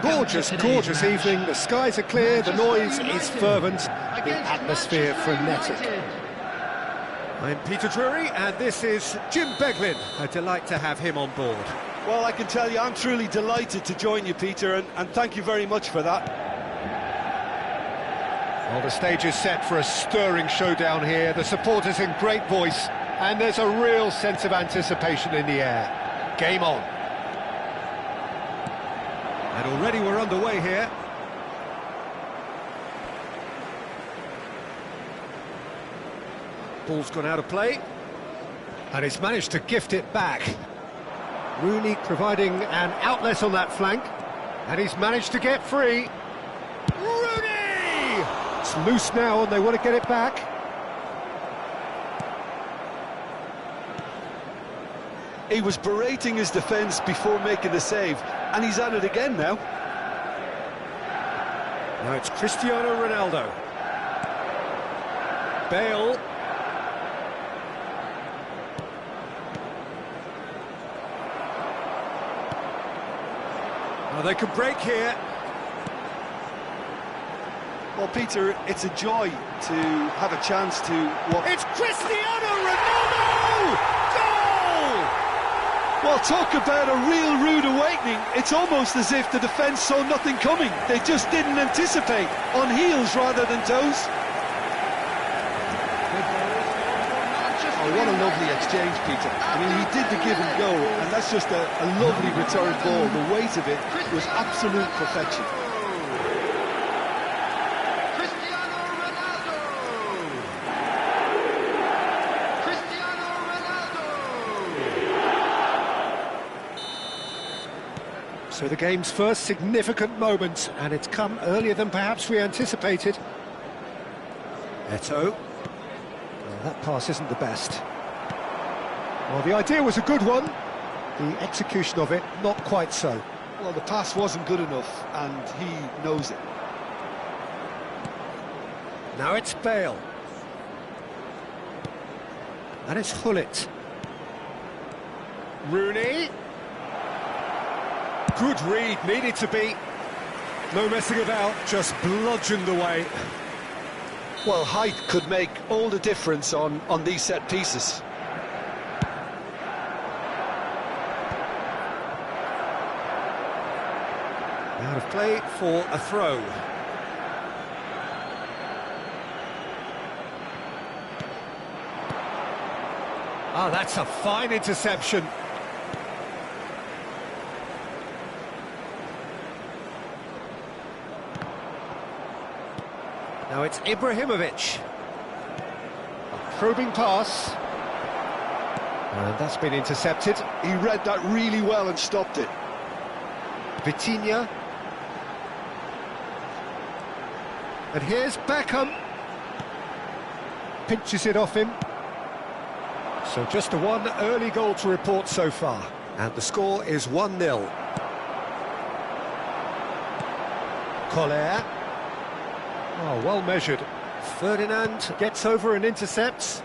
A: Gorgeous evening. The skies are clear, the noise is fervent, the atmosphere frenetic. I'm Peter Drury and this is Jim Beglin. A delight to have him on board.
C: Well, I can tell you I'm truly delighted to join you, Peter, and thank you very much for that.
A: Well, the stage is set for a stirring showdown here. The supporters in great voice, and there's a real sense of anticipation in the air. Game on. And already we're underway here. Ball's gone out of play, and he's managed to gift it back. Rooney providing an outlet on that flank, and he's managed to get free. Rooney! It's loose now, and they want to get it back.
C: He was berating his defence before making the save, and he's at it again now.
A: Now it's Cristiano Ronaldo. Bale. Well, they can break here.
C: Well, Peter, it's a joy to have a chance to walk.
A: It's Cristiano Ronaldo! Goal!
C: Well, talk about a real rude awakening. It's almost as if the defence saw nothing coming. They just didn't anticipate, on heels rather than toes.
B: Oh, what a lovely exchange, Peter. I mean, he did the give and go, and that's just a lovely return ball. The weight of it was absolute perfection.
D: Cristiano Ronaldo! Cristiano Ronaldo!
A: So the game's first significant moment, and it's come earlier than perhaps we anticipated. Eto'o. Well, that pass isn't the best. Well, the idea was a good one. The execution of it, not quite so.
B: Well, the pass wasn't good enough, and he knows it.
A: Now it's Bale. And it's Hullet. Rooney. Good read, needed to be. No messing about, just bludgeoned away.
B: Well, height could make all the difference on these set pieces.
A: Out of play for a throw. Ah, that's a fine interception. Now it's Ibrahimovic. A probing pass. And that's been intercepted.
B: He read that really well and stopped it.
A: Vitinha. And here's Beckham. Pinches it off him. So just a one early goal to report so far. And the score is 1-0. Collier. Oh, well measured. Ferdinand gets over and intercepts.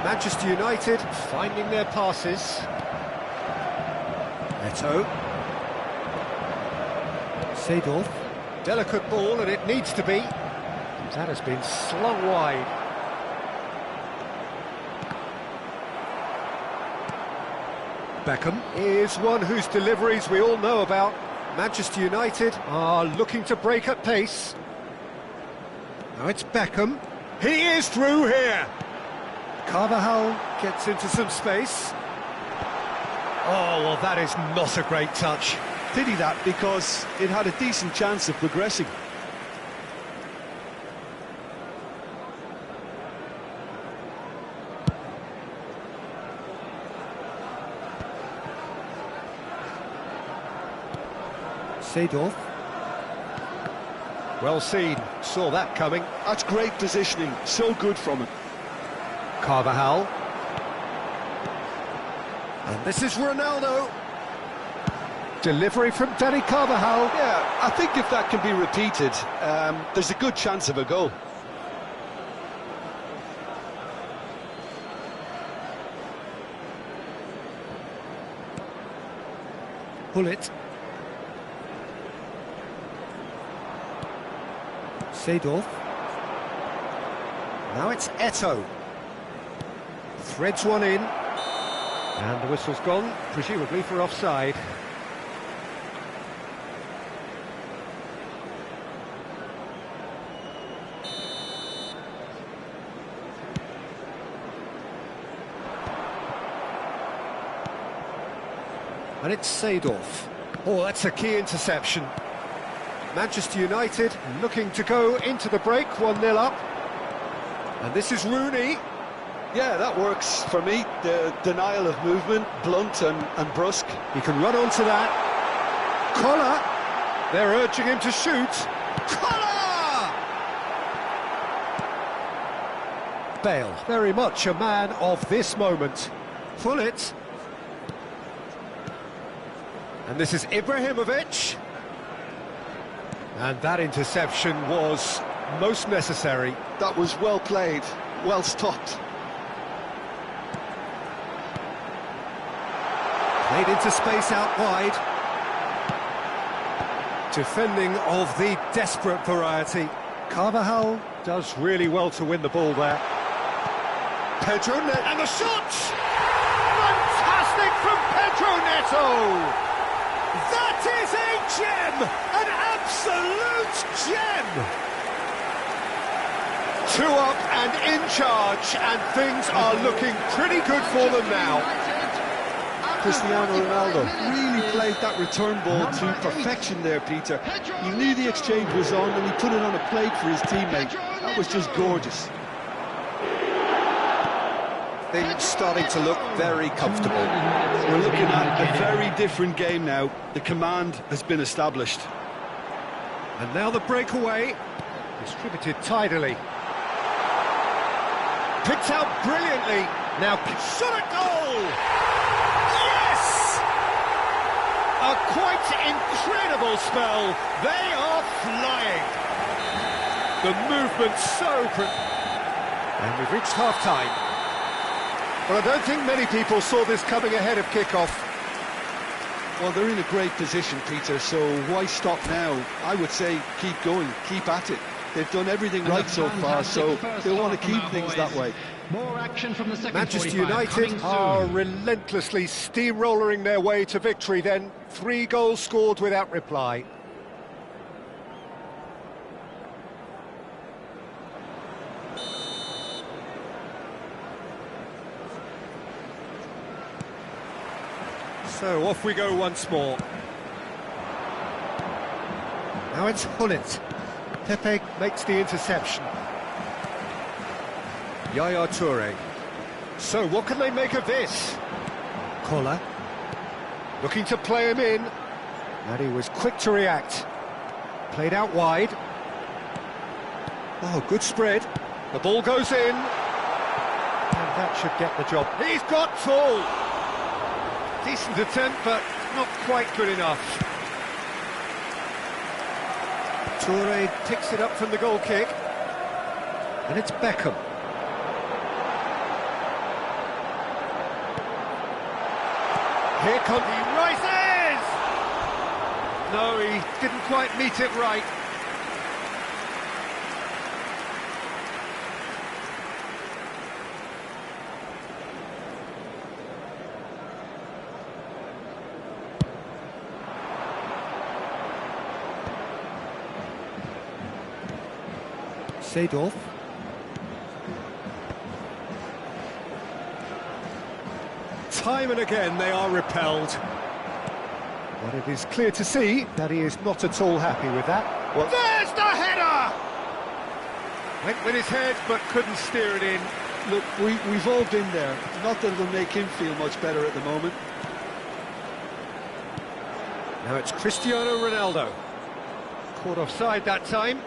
A: Manchester United finding their passes. Eto'o. Seedorf. Delicate ball, and it needs to be. That has been slung wide. Beckham is one whose deliveries we all know about. Manchester United are looking to break at pace. Now it's Beckham. He is through here. Carvajal gets into some space. Oh, well, that is not a great touch.
C: Pity that, because it had a decent chance of progressing.
A: Seedorf. Well seen, saw that coming.
C: That's great positioning, so good from him.
A: Carvajal. And this is Ronaldo. Delivery from Danny Carvajal.
C: Yeah, I think if that can be repeated, there's a good chance of a goal.
A: Pull it. Seedorf. Now it's Eto'o. Threads one in. And the whistle's gone, presumably for offside. And it's Seedorf. Oh, that's a key interception. Manchester United looking to go into the break, 1-0 up. And this is Rooney.
C: Yeah, that works for me. The denial of movement, blunt and brusque.
A: He can run onto that. Collar. They're urging him to shoot. Collar! Bale, very much a man of this moment. Pull it. And this is Ibrahimovic. And that interception was most necessary.
C: That was well played, well stopped.
A: Played into space out wide. Defending of the desperate variety. Carvajal does really well to win the ball there. Pedro Neto. And the shot! Fantastic from Pedro Neto! That is a gem! An absolute gem! 2 up and in charge, and things are looking pretty good for them now.
C: Cristiano Ronaldo really played that return ball to perfection there, Peter. You knew the exchange was on and he put it on a plate for his teammate. That was just gorgeous.
A: Things starting to look very comfortable.
C: We're looking at a very different game now. The command has been established.
A: And now the breakaway, distributed tidily. Picked out brilliantly. Now shot at goal! Yes! A quite incredible spell. They are flying. The movement so... And we've reached half-time. Well, I don't think many people saw this coming ahead of kick-off.
C: Well, they're in a great position, Peter, so why stop now? I would say keep going, keep at it. They've done everything right so far, so they'll want to keep things that way.
E: More action from the second
A: Manchester
E: 45
A: United are relentlessly steamrolling their way to victory then. 3 goals scored without reply. So off we go once more. Now it's Hullet. Pepe makes the interception. Yaya Toure. So what can they make of this? Collar. Looking to play him in. And he was quick to react. Played out wide. Oh, good spread. The ball goes in. And that should get the job. He's got full. Decent attempt, but not quite good enough. Toure picks it up from the goal kick. And it's Beckham. Here comes, he rises! No, he didn't quite meet it right. Seedorf. Time and again they are repelled. But it is clear to see that he is not at all happy with that. Well, there's the header! Went with his head but couldn't steer it in.
C: Look, we've all been there. Not that it'll make him feel much better at the moment.
A: Now it's Cristiano Ronaldo. Caught offside that time.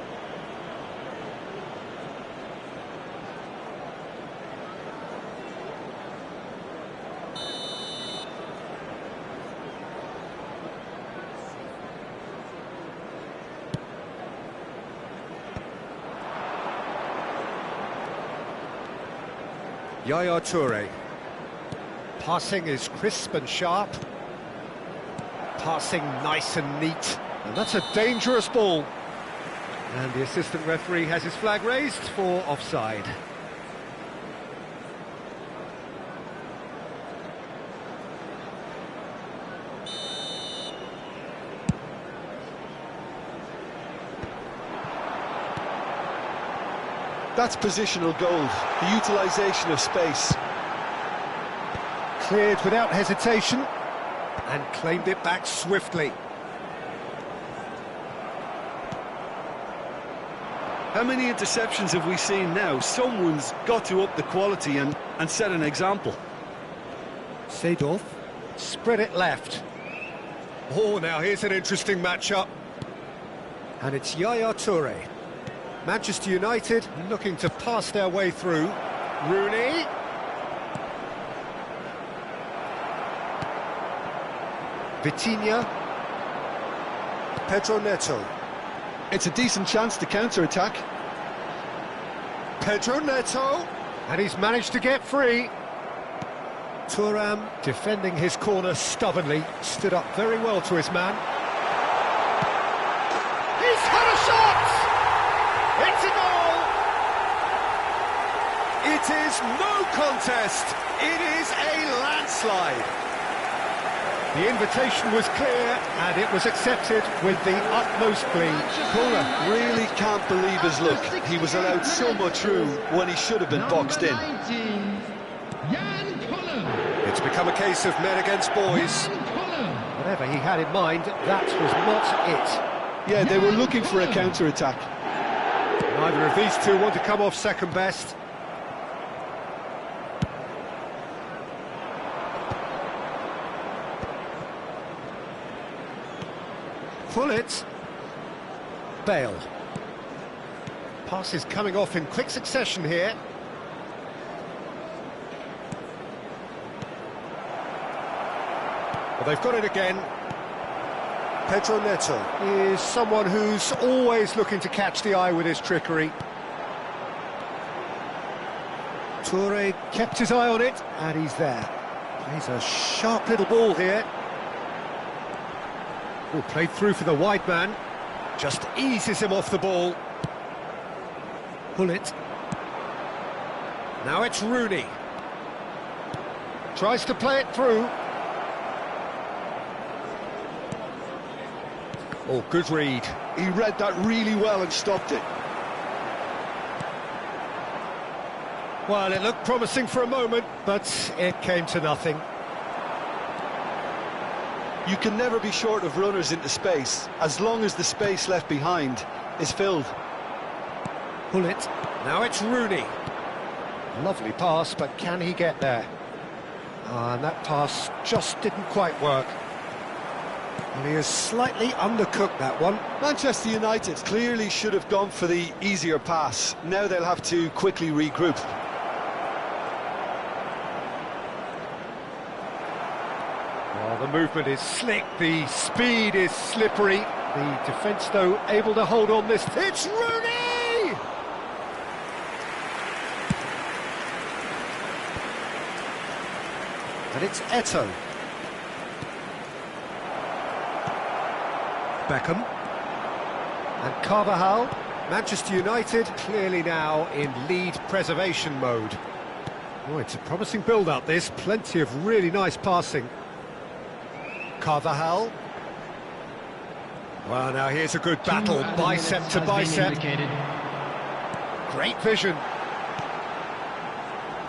A: Yaya Toure. Passing is crisp and sharp. Passing nice and neat. And that's a dangerous ball. And the assistant referee has his flag raised for offside.
C: That's positional gold, the utilisation of space.
A: Cleared without hesitation and claimed it back swiftly.
C: How many interceptions have we seen now? Someone's got to up the quality and set an example.
A: Seedorf, spread it left. Oh, now here's an interesting matchup. And it's Yaya Toure. Manchester United looking to pass their way through. Rooney. Vitinha. Pedro Neto.
B: It's a decent chance to counter-attack.
A: Pedro Neto. And he's managed to get free. Thuram defending his corner stubbornly. Stood up very well to his man. He's had a shot! It's a goal! It is no contest. It is a landslide. The invitation was clear and it was accepted with the utmost glee.
C: Corner really can't believe his luck. He was allowed so much room when he should have been boxed in.
A: It's become a case of men against boys. Whatever he had in mind, that was not it.
B: Yeah, they were looking for a counter-attack.
A: Neither of these two want to come off second best. Pullet. Bale. Pass is coming off in quick succession here. Well, they've got it again. Pedro Neto is someone who's always looking to catch the eye with his trickery. Toure kept his eye on it, and he's there. Plays a sharp little ball here. Oh, played through for the wide man. Just eases him off the ball. Pullet. Now it's Rooney. Tries to play it through. Oh, good read.
B: He read that really well and stopped it.
A: Well, it looked promising for a moment, but it came to nothing.
C: You can never be short of runners into space, as long as the space left behind is filled.
A: Pullet. Now it's Rooney. Lovely pass, but can he get there? And that pass just didn't quite work. Well, he has slightly undercooked that one.
C: Manchester United clearly should have gone for the easier pass. Now they'll have to quickly regroup.
A: Well, the movement is slick, the speed is slippery. The defence, though, able to hold on this. It's Rooney! And it's Eto'o. Beckham. And Carvajal. Manchester United clearly now in lead preservation mode. Oh, it's a promising build-up, this. Plenty of really nice passing. Carvajal. Well, now here's a good battle, bicep to bicep. Great vision.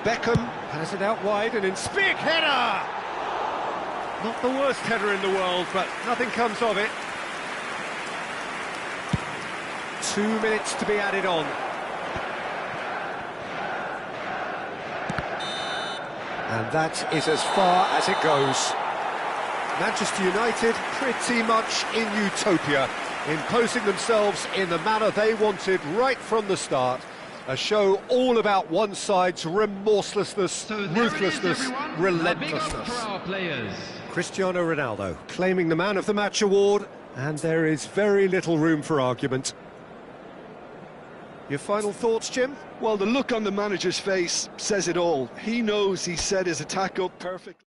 A: Beckham has it out wide and in big header! Not the worst header in the world, but nothing comes of it. 2 minutes to be added on. And that is as far as it goes. Manchester United pretty much in utopia, imposing themselves in the manner they wanted right from the start. A show all about one side's remorselessness, ruthlessness, relentlessness. Cristiano Ronaldo claiming the Man of the Match award, and there is very little room for argument. Your final thoughts, Jim?
B: Well, the look on the manager's face says it all. He knows he set his attack up perfectly.